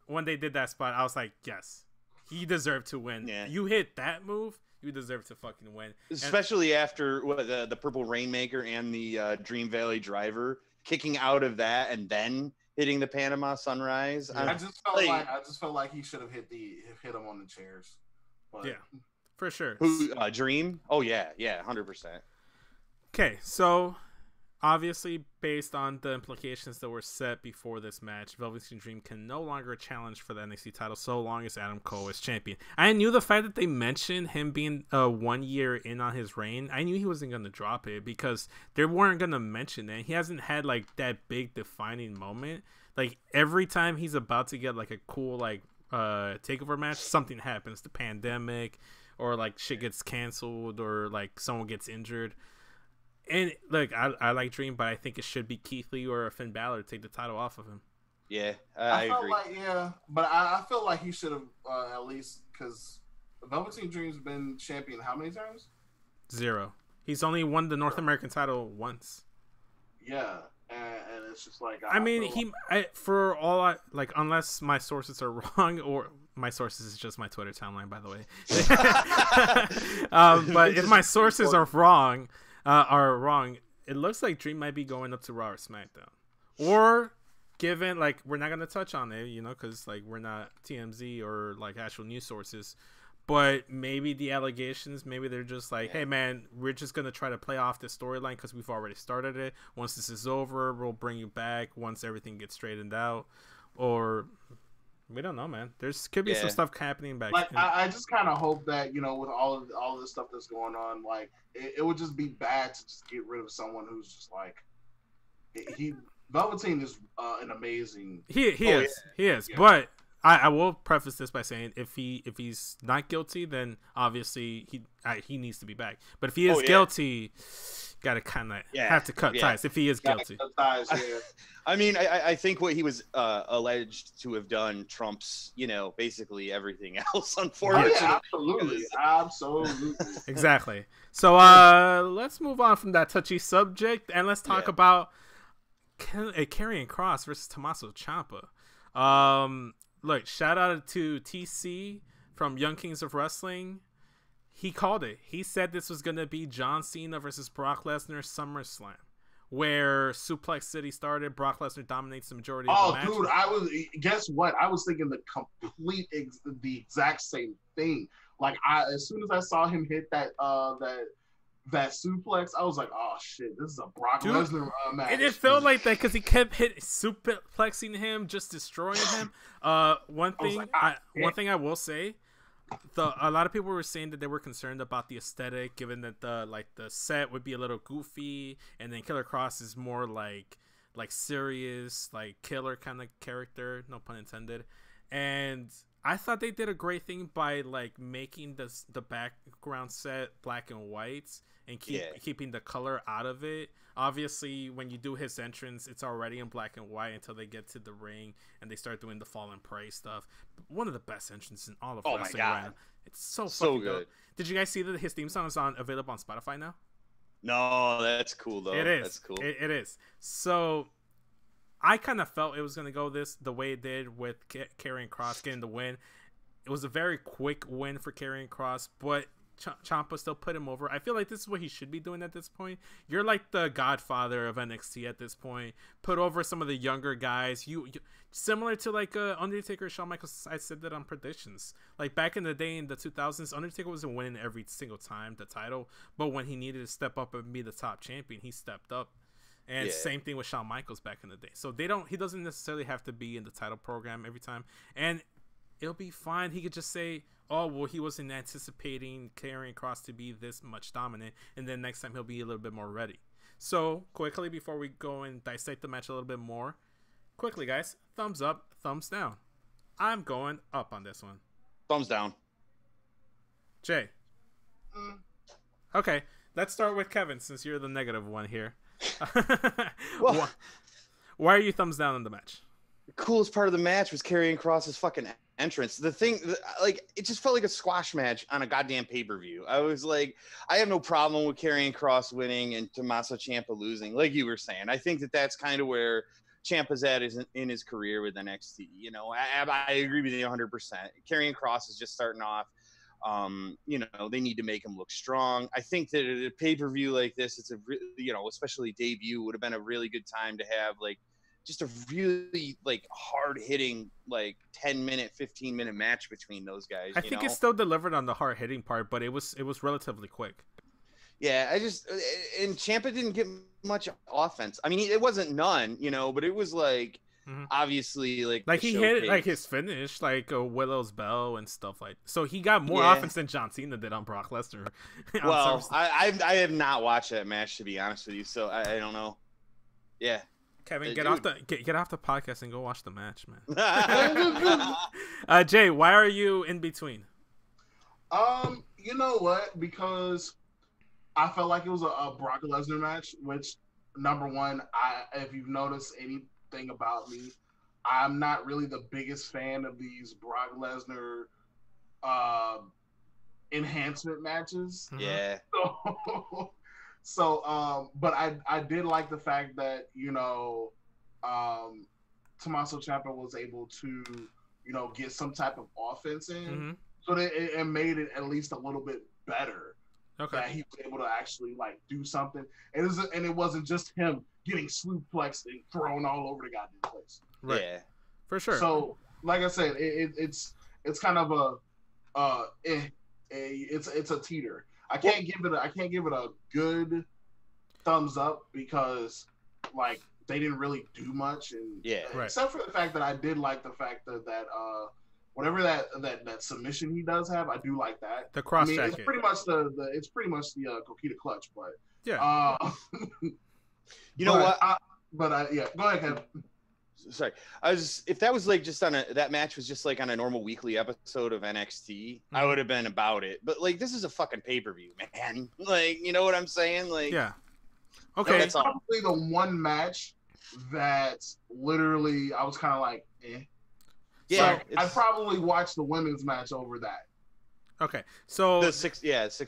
B: when they did that spot, I was like, yes, he deserved to win. Yeah. You hit that move, you deserve to fucking win.
D: Especially after the Purple Rainmaker and the Dream Valley Driver kicking out of that and then hitting the Panama Sunrise.
C: Yeah. I just felt like he should have hit him on the chairs. But.
B: Yeah, for sure.
D: Dream? Oh, yeah, 100%.
B: Okay, so obviously, based on the implications that were set before this match, Velveteen Dream can no longer challenge for the NXT title so long as Adam Cole is champion. I knew the fact that they mentioned him being 1 year in on his reign, I knew he wasn't going to drop it because they weren't going to mention it. He hasn't had that big defining moment. Every time he's about to get a cool takeover match, something happens, the pandemic or shit gets canceled or someone gets injured. And I like Dream, but I think it should be Keith Lee or Finn Balor to take the title off of him.
D: Yeah, I agree.
C: But I feel like he should have at least, because Velveteen Dream's been champion how many times?
B: 0. He's only won the North American title once.
C: Yeah. And it's just
B: unless my sources are wrong, or my sources is just my Twitter timeline, by the way. But if my sources are wrong, it looks like Dream might be going up to Raw or SmackDown, or given we're not gonna touch on it, because we're not TMZ or actual news sources. But maybe the allegations, maybe they're just hey, man, we're just going to try to play off this storyline because we've already started it. Once this is over, we'll bring you back once everything gets straightened out. Or we don't know, man. There's could be some stuff happening back.
C: I just kind of hope that, with all of this stuff that's going on, it would just be bad to just get rid of someone who's just Velveteen is an amazing.
B: He is. Yeah. But I will preface this by saying if he's not guilty, then obviously he needs to be back. But if he is guilty, gotta kind of have to cut ties. If he is guilty,
D: I mean, I think what he was alleged to have done trumps basically everything else. Unfortunately,
C: absolutely,
B: exactly. So let's move on from that touchy subject and let's talk about Karrion Kross versus Tommaso Ciampa. Look, shout out to TC from Young Kings of Wrestling. He called it. He said this was going to be John Cena versus Brock Lesnar SummerSlam, where Suplex City started. Brock Lesnar dominates the majority of the match.
C: Oh, dude, guess what? I was thinking the exact same thing. As soon as I saw him hit that that suplex, I was like, oh shit, this is a Brock Lesnar match.
B: And it felt like that because he kept suplexing him, just destroying him. One thing I will say, a lot of people were saying that they were concerned about the aesthetic, given that the set would be a little goofy, and then Killer Cross is more like serious, like killer kind of character, no pun intended. And I thought they did a great thing by like making the background set black and white and keeping the color out of it. Obviously, when you do his entrance, it's already in black and white until they get to the ring and they start doing the fall and pray stuff. One of the best entrances in all of wrestling right now. It's so fucking good. Did you guys see that his theme song is available on Spotify now?
D: No, that's cool though.
B: It is.
D: That's cool.
B: It is. So I kind of felt it was going to go the way it did with Karrion Kross getting the win. It was a very quick win for Karrion Kross, but Ciampa still put him over. I feel like this is what he should be doing at this point. You're like the godfather of NXT at this point. Put over some of the younger guys. You similar to like Undertaker, Shawn Michaels. I said that on predictions. Like back in the day in the 2000s, Undertaker wasn't winning every single time the title, but when he needed to step up and be the top champion, he stepped up. And same thing with Shawn Michaels back in the day. So he doesn't necessarily have to be in the title program every time. And it'll be fine. He could just say, oh, well, he wasn't anticipating Karrion Kross to be this much dominant. And then next time he'll be a little bit more ready. So quickly, before we go and dissect the match a little bit more, quickly, guys, thumbs up, thumbs down. I'm going up on this one.
D: Thumbs down.
B: Jay. Okay, let's start with Kevin since you're the negative one here.
D: Well,
B: why are you thumbs down on the match?
D: The coolest part of the match was Karrion Kross's fucking entrance. The thing, like, it just felt like a squash match on a goddamn pay-per-view. I was like, I have no problem with Karrion Kross winning and Tommaso Ciampa losing, like you were saying. I think that's kind of where Ciampa's at in his career with NXT. You know, I agree with you 100%. Karrion Kross is just starting off. You know, they need to make him look strong. I think that at a pay-per-view like this, it's especially debut, would have been a really good time to have like just a really like hard-hitting like 10-minute, 15-minute match between those guys.
B: I think it's still delivered on the hard-hitting part, but it was relatively quick. Yeah,
D: and Ciampa didn't get much offense. I mean, it wasn't none, but it was like obviously like
B: he hit like his finish, like a Willow's Bell and stuff like. So he got more offense than John Cena did on Brock Lesnar.
D: Well, I have not watched that match, to be honest with you, so I don't know. Yeah.
B: Kevin, get off the podcast and go watch the match, man. Jay, why are you in between?
C: You know what? Because I felt like it was a Brock Lesnar match, which number one, if you've noticed anything about me, I'm not really the biggest fan of these Brock Lesnar enhancement matches.
D: Yeah.
C: So, but I did like the fact that, Tommaso Ciampa was able to, get some type of offense in. So that it made it at least a little bit better. Okay. That he was able to actually like do something. And it wasn't just him getting suplexed and thrown all over the goddamn place.
B: Right. Yeah. For sure.
C: So, like I said, it's kind of it's a teeter. I can't give it a good thumbs up because like they didn't really do much, and except for the fact that I did like the fact that whatever that submission he does have, I do like that.
B: The cross jacket.
C: It's pretty much the Coquina clutch, but
B: yeah.
D: You know what?
C: Go ahead, Kevin.
D: Sorry, if that was like just that match was just like on a normal weekly episode of NXT, I would have been about it. But like, this is a fucking pay-per-view, man. Like, you know what I'm saying? Like,
B: yeah. Okay.
C: That's probably the one match that literally I was kind of like, eh.
D: Yeah.
C: So I'd probably watch the women's match over that.
B: Okay, so
D: the six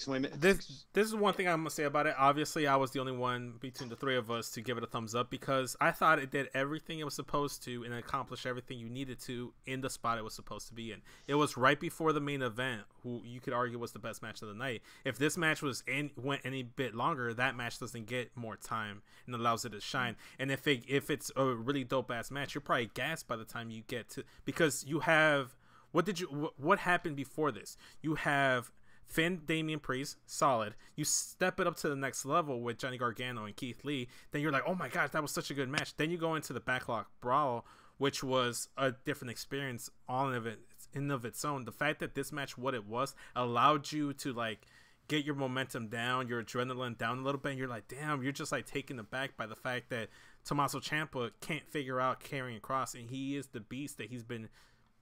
D: women.
B: This is one thing I'm gonna say about it. Obviously, I was the only one between the three of us to give it a thumbs up because I thought it did everything it was supposed to and accomplished everything you needed to in the spot it was supposed to be in. It was right before the main event, who you could argue was the best match of the night. If this match went any bit longer, that match doesn't get more time and allows it to shine. And if it's a really dope ass match, you're probably gassed by the time you get to, because you have. What happened before this? You have Finn, Damian Priest, solid. You step it up to the next level with Johnny Gargano and Keith Lee. Then you're like, oh my gosh, that was such a good match. Then you go into the Backlog Brawl, which was a different experience in of its own. The fact that this match, what it was, allowed you to like get your momentum down, your adrenaline down a little bit, and you're like, damn, you're just like taken aback by the fact that Tommaso Ciampa can't figure out carrying cross, and he is the beast that he's been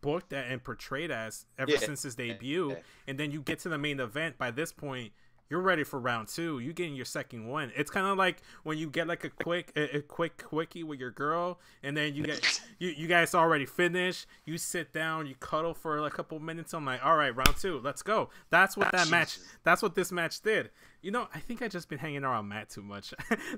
B: booked at and portrayed as ever since his debut. And then you get to the main event. By this point, you're ready for round 2. You're getting your second win. It's kind of like when you get like a quick quickie with your girl, and then you get you guys already finished. You sit down, you cuddle for like a couple minutes. I'm like, all right, round 2, let's go. That's what that's what this match did. You know, I think I just been hanging around Matt too much.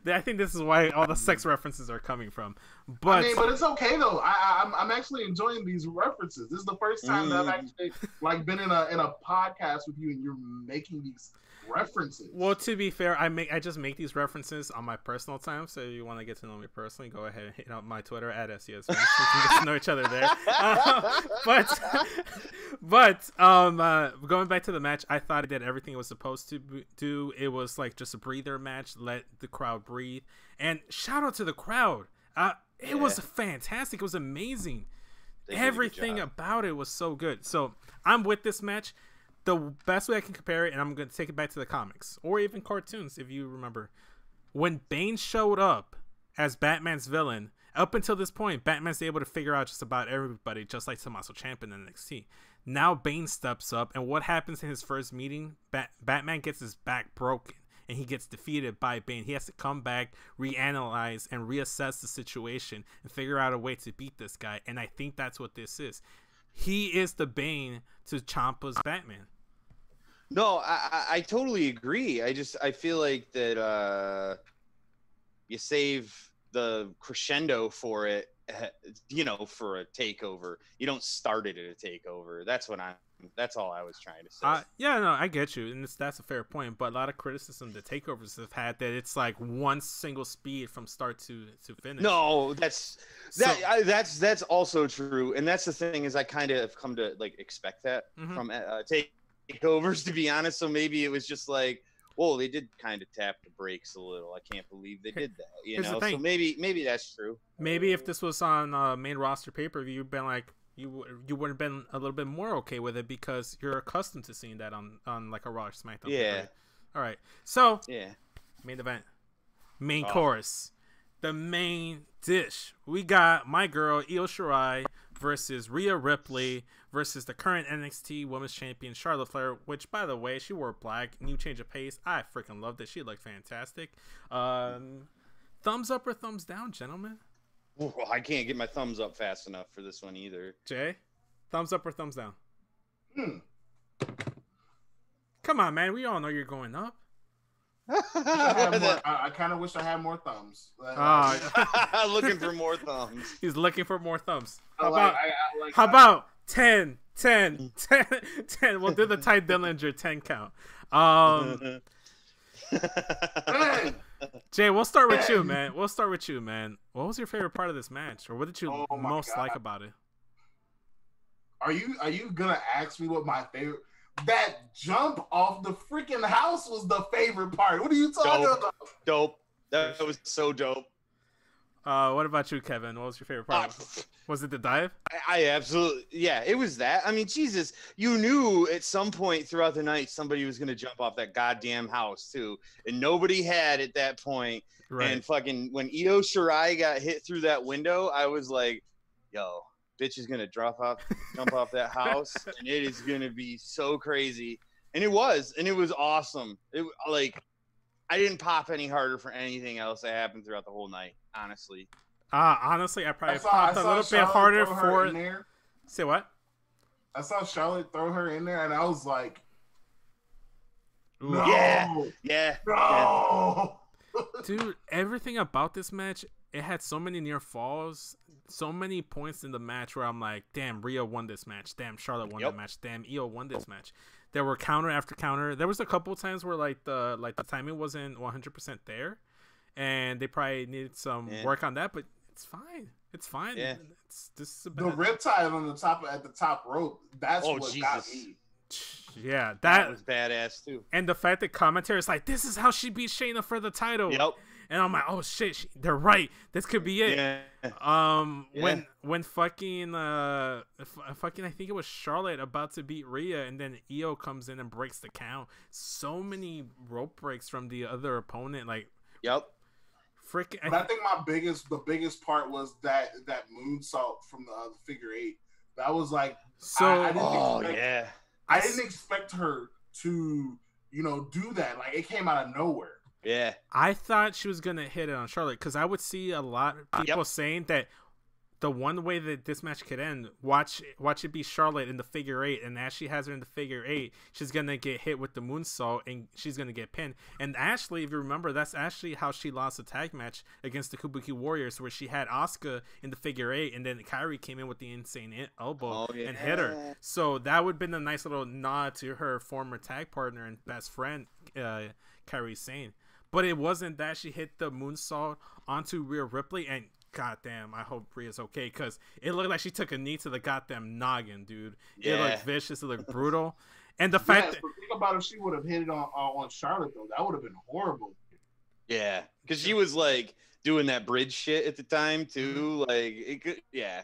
B: I think this is why all the sex references are coming from. But
C: I mean, but it's okay though. I'm actually enjoying these references. This is the first time that I've actually like been in a podcast with you, and you're making these references.
B: Well, to be fair, I just make these references on my personal time. So if you want to get to know me personally, go ahead and hit up my Twitter at SES. We can get to know each other there. But going back to the match, I thought it did everything it was supposed to do. It was like just a breather match, let the crowd breathe, and shout out to the crowd. It was fantastic. It was amazing. Everything about it was so good. So I'm with this match. The best way I can compare it, and I'm going to take it back to the comics or even cartoons, if you remember, when Bane showed up as Batman's villain. Up until this point, Batman's able to figure out just about everybody, just like Tommaso Ciampa in NXT. Now Bane steps up, and what happens in his first meeting? Batman gets his back broken, and he gets defeated by Bane. He has to come back, reanalyze, and reassess the situation, and figure out a way to beat this guy. And I think that's what this is. He is the Bane to Ciampa's Batman.
D: No, I totally agree. I feel like that you save the crescendo for it, for a takeover. You don't start it at a takeover. That's all I was trying to say.
B: Yeah, no, I get you, and that's a fair point. But a lot of criticism the takeovers have had that it's like one single speed from start to finish.
D: No, that's also true, and that's the thing is I kind of have come to like expect that from takeovers, to be honest. So maybe it was just like, well, they did kind of tap the brakes a little. I can't believe they did that, you know. So maybe that's true.
B: Maybe if this was on main roster pay-per-view, you'd been like, you would have been a little bit more okay with it because you're accustomed to seeing that on like a Raw or SmackDown.
D: Yeah.
B: All right. So
D: yeah,
B: main event, main course, the main dish. We got my girl Io Shirai versus Rhea Ripley versus the current NXT Women's Champion Charlotte Flair, which, by the way, she wore black. New change of pace. I freaking loved it. She looked fantastic. Thumbs up or thumbs down, gentlemen?
D: Ooh, I can't get my thumbs up fast enough for this one either.
B: Jay, thumbs up or thumbs down? Come on, man. We all know you're going up.
C: I kind of wish I had more thumbs.
D: Looking for more thumbs.
B: He's looking for more thumbs. How
C: about
B: about 10? We'll do the Ty Dillinger 10 count. Jay, we'll start with you, man. What was your favorite part of this match, or what did you most like about it?
C: Are you gonna ask me what my favorite? That jump off the freaking house was the favorite part. What are you talking about?
D: Dope. That was so dope.
B: What about you, Kevin? What was your favorite part? Was it the dive?
D: I absolutely, yeah, it was that. I mean, Jesus, you knew at some point throughout the night somebody was going to jump off that goddamn house too, and nobody had at that point. Right. And fucking when Io Shirai got hit through that window, I was like, yo, bitch is going to jump off that house, and it is going to be so crazy. And it was awesome. I didn't pop any harder for anything else that happened throughout the whole night, honestly.
B: Honestly, I probably popped a little bit harder for it. Say what?
C: I saw Charlotte throw her in there, and I was like,
D: no. Yeah.
C: No.
B: Dude, everything about this match, it had so many near falls, so many points in the match where I'm like, damn, Rhea won this match. Damn, Charlotte won that match. Damn, Io won this match. There were counter after counter. There was a couple of times where the timing wasn't 100% there, and they probably needed some work on that. But it's fine. It's fine.
C: Yeah. The riptide on at the top rope. That's what got me.
B: Yeah,
D: that was badass too.
B: And the fact that commentary is like, this is how she beat Shayna for the title.
D: Yep.
B: And I'm like, oh shit, they're right. This could be it.
D: Yeah.
B: When fucking I think it was Charlotte about to beat Rhea, and then Io comes in and breaks the count. So many rope breaks from the other opponent. Like,
D: yep.
B: Freaking.
C: But I think the biggest part was that moonsault from the figure 8. That was like, I didn't expect her to, do that. Like, it came out of nowhere.
D: Yeah.
B: I thought she was going to hit it on Charlotte because I would see a lot of people saying that the one way that this match could end, watch it be Charlotte in the figure 8, and as she has her in the figure 8, she's going to get hit with the moonsault and she's going to get pinned. And Ashley, if you remember, that's actually how she lost the tag match against the Kabuki Warriors, where she had Asuka in the figure 8, and then Kairi came in with the insane elbow and hit her. So that would have been a nice little nod to her former tag partner and best friend, Kairi Sane. But it wasn't that. She hit the moonsault onto Rhea Ripley, and goddamn, I hope Rhea's okay, because it looked like she took a knee to the goddamn noggin, dude. Yeah. It looked vicious. It looked brutal. And the fact that...
C: think about if she would have hit it on Charlotte, though. That would have been horrible.
D: Yeah, because she was, like, doing that bridge shit at the time, too. Like, it could... Yeah.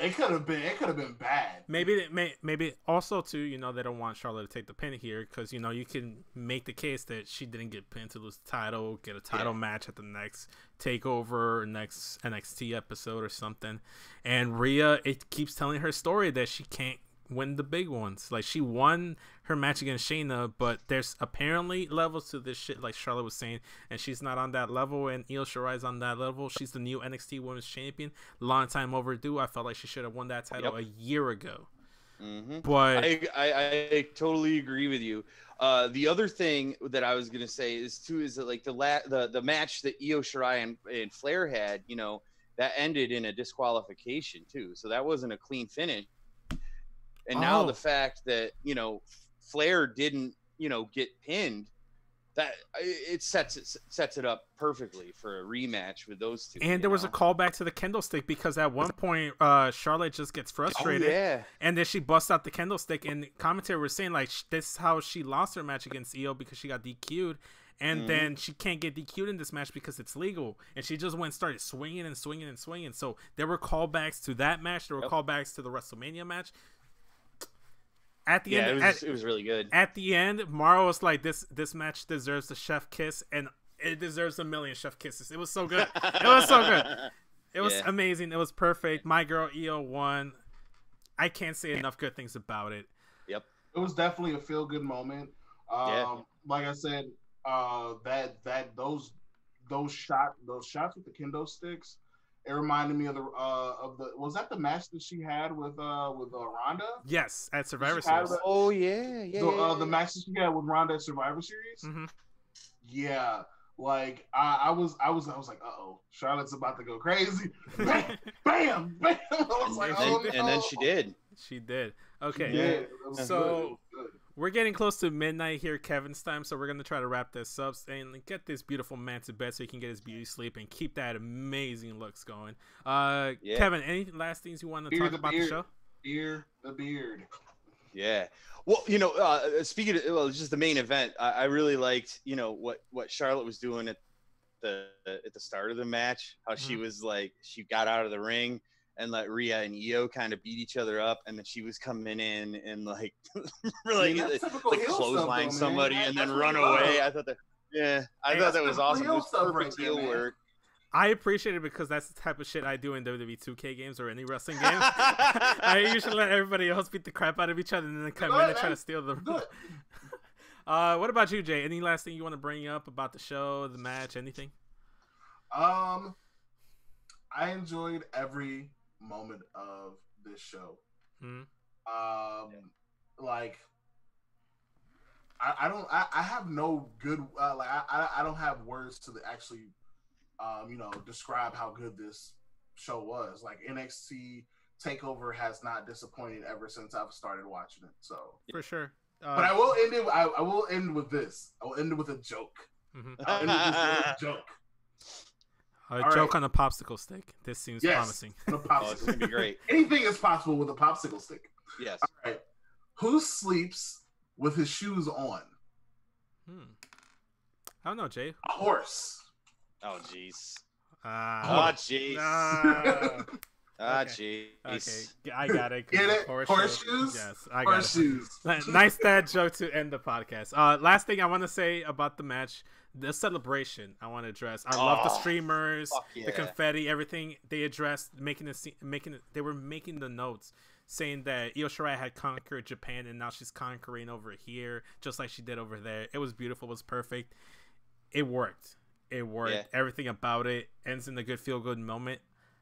C: It could have been bad.
B: Maybe also too, they don't want Charlotte to take the pin here because you can make the case that she didn't get pinned to lose the title, get a title match at the next Takeover or next NXT episode or something. And Rhea, it keeps telling her story that she can't win the big ones. Like, she won her match against Shayna, but there's apparently levels to this shit, like Charlotte was saying, and she's not on that level, and Io Shirai's on that level. She's the new NXT Women's Champion. Long time overdue. I felt like she should have won that title a year ago.
D: Mm-hmm.
B: But
D: I totally agree with you. The other thing that I was gonna say is that like the match that Io Shirai and Flair had, that ended in a disqualification too. So that wasn't a clean finish. And now the fact that, Flair didn't, get pinned, that it sets it up perfectly for a rematch with those two.
B: And there was a callback to the kendo stick because at one point Charlotte just gets frustrated and then she busts out the kendo stick, and the commentary was saying like this is how she lost her match against Io because she got DQ'd. And then she can't get DQ'd in this match because it's legal. And she just went and started swinging and swinging and swinging. So there were callbacks to that match. There were callbacks to the WrestleMania match. At the end,
D: it was really good.
B: At the end, Mara was like, "This match deserves a chef kiss, and it deserves a million chef kisses." It was so good. It was so good. It was amazing. It was perfect. My girl Io won. I can't say enough good things about it.
D: Yep.
C: It was definitely a feel good moment. Like I said, those shots with the kendo sticks. It reminded me of the was that the match that she had with Ronda?
B: Yes, at Survivor Series.
C: The match that she had with Ronda at Survivor Series.
B: Mm-hmm.
C: Yeah, like I was like, uh-oh, Charlotte's about to go crazy. Bam, bam, bam. I was like,
D: and then she did.
B: She did. Okay,
C: yeah,
B: so. We're getting close to midnight here, Kevin's time, so we're going to try to wrap this up and get this beautiful man to bed so he can get his beauty sleep and keep that amazing looks going. Kevin, any last things you want to talk about the show?
C: The beard.
D: Yeah. Well, speaking of just the main event, I really liked, what Charlotte was doing at the start of the match, how she was like, she got out of the ring and let Rhea and Io kind of beat each other up, and then she was coming in and like really like clothesline somebody and then run away. I thought that was awesome. It was perfect heel work.
B: I appreciate it because that's the type of shit I do in WWE 2K games or any wrestling game. I usually let everybody else beat the crap out of each other and then come in and try to steal them. What about you, Jay? Any last thing you want to bring up about the show, the match, anything?
C: I enjoyed every moment of this show. Like I have no good I don't have words to actually describe how good this show was. Like, NXT Takeover has not disappointed ever since I've started watching it. So
B: for sure.
C: But I will end it. I will end with this. I will end it with a joke. I'll end it with a joke.
B: A joke on a popsicle stick. This seems promising.
C: On a popsicle.
D: It's gonna be great.
C: Anything is possible with a popsicle stick.
D: Yes.
C: All right. Who sleeps with his shoes on?
B: I don't know, Jay.
C: A horse.
D: Oh, jeez.
B: Oh,
D: jeez.
B: Okay.
D: Jeez.
B: Okay, I got it.
C: Get it? Horseshoes?
B: Yes, I got
C: Horseshoes.
B: it. Nice dad joke to end the podcast. Last thing I want to say about the match, the celebration I want to address. I love the streamers, the confetti, everything they addressed, they were making the notes saying that Io Shirai had conquered Japan and now she's conquering over here, just like she did over there. It was beautiful. It was perfect. It worked. Yeah. Everything about it ends in a good feel-good moment.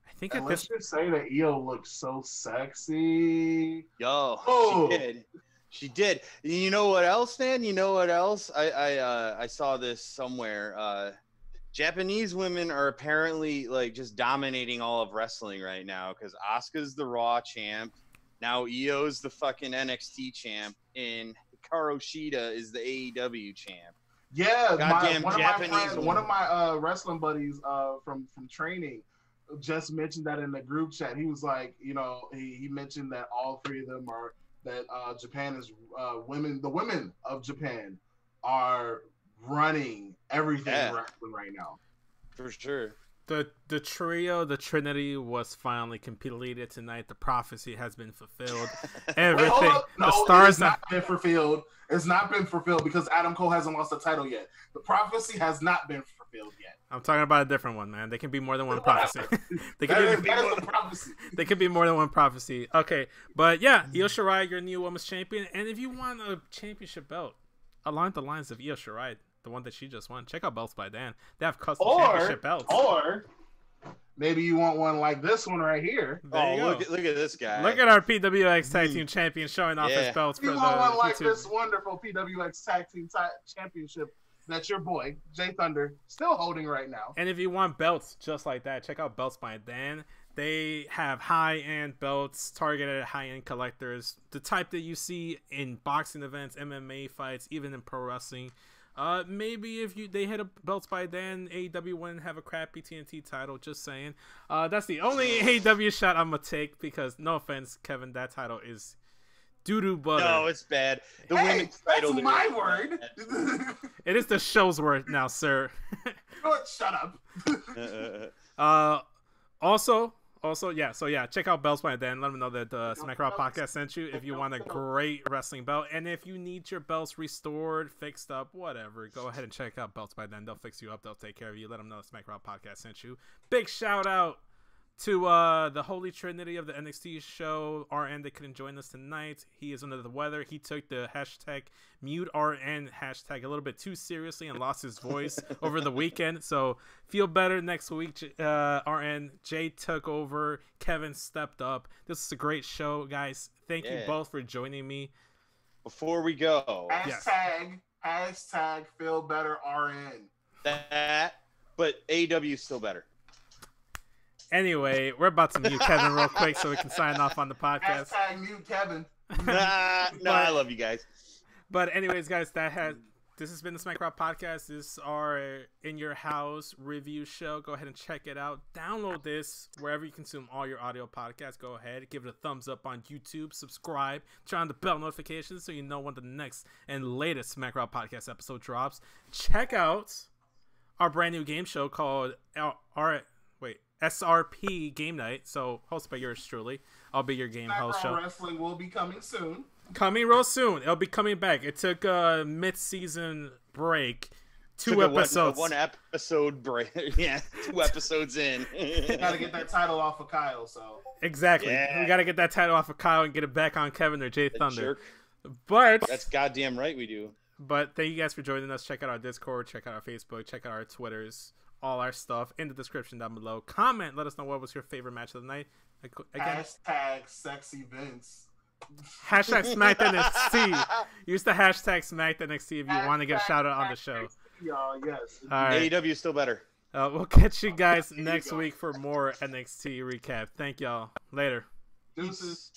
B: I think
C: let's just say that Io looks so sexy.
D: Yo, she did. You know what else, man? You know what else? I saw this somewhere. Japanese women are apparently like just dominating all of wrestling right now because Asuka's the Raw champ. Now Io's the fucking NXT champ, and Hikaru Shida is the AEW champ.
C: Yeah, one of
D: women.
C: my wrestling buddies from training just mentioned that in the group chat. He was like, he mentioned that all three of them are that Japan is the women of Japan are running everything in wrestling right now.
D: For sure.
B: The trio, the Trinity was finally completed tonight. The prophecy has been fulfilled. Everything.
C: No,
B: the stars
C: it's not been fulfilled. It's not been fulfilled because Adam Cole hasn't lost the title yet. The prophecy has not been fulfilled yet.
B: I'm talking about a different one, man. They can be more than one prophecy. They can be more than one prophecy. Okay, but yeah, Io Shirai, your new women's champion, and if you want a championship belt along the lines of Io Shirai, the one that she just won, check out Belts by Dan. They have custom championship belts.
C: Or maybe you want one like this one right here.
D: Look at this guy.
B: Look at our PWX Tag Team Champion showing off his belts.
C: You want one like this wonderful PWX Tag Team Championship that your boy, Jay Thunder, still holding right now.
B: And if you want belts just like that, check out Belts by Dan. They have high-end belts targeted at high-end collectors, the type that you see in boxing events, MMA fights, even in pro wrestling. Maybe if they hit a Belts by Dan, AEW wouldn't have a crappy TNT title. Just saying. That's the only AEW shot I'm gonna take because, no offense, Kevin, that title is doo-doo butter.
D: No, it's bad. The women's title.
C: That's my word.
B: It is the show's word now, sir.
C: Shut up.
B: Also, check out Belts by Dan. Let them know that the Smack Raw podcast sent you if you want a great wrestling belt. And if you need your belts restored, fixed up, whatever, go ahead and check out Belts by Dan. They'll fix you up. They'll take care of you. Let them know the Smack Raw podcast sent you. Big shout out to the Holy Trinity of the NXT show, RN, that couldn't join us tonight. He is under the weather. He took the hashtag #MuteRN hashtag a little bit too seriously and lost his voice over the weekend. So feel better next week, RN. Jay took over. Kevin stepped up. This is a great show, guys. Thank you both for joining me.
D: Before we go,
C: hashtag feel better RN.
D: But AEW is still better.
B: Anyway, we're about to mute Kevin real quick so we can sign off on the podcast.
C: Hashtag mute Kevin.
D: I love you guys.
B: But anyways, guys, this has been the Smack Raw podcast. This is our In Your House review show. Go ahead and check it out. Download this wherever you consume all your audio podcasts. Go ahead, give it a thumbs up on YouTube. Subscribe. Turn on the bell notifications so you know when the next and latest Smack Raw podcast episode drops. Check out our brand new game show called SRP Game Night. So hosted by yours truly. I'll be your game host show.
C: Wrestling will be coming soon.
B: Coming real soon. It'll be coming back. It took a mid-season break. Two episodes.
D: One episode break. Yeah, 2 episodes in.
C: Gotta get that title off of Kyle. So
B: exactly.
D: Yeah.
B: We gotta get that title off of Kyle and get it back on Kevin or Jay Thunder. But
D: that's goddamn right we do.
B: But thank you guys for joining us. Check out our Discord. Check out our Facebook. Check out our Twitters. All our stuff in the description down below. Comment. Let us know what was your favorite match of the night. Again,
C: hashtag sexy Vince.
B: Hashtag Smack NXT. Use the hashtag Smack NXT if you want to get a shout out on the show.
C: Y'all, yes.
B: All right.
D: AEW is still better.
B: We'll catch you guys next week for more NXT recap. Thank y'all. Later.
C: Deuces.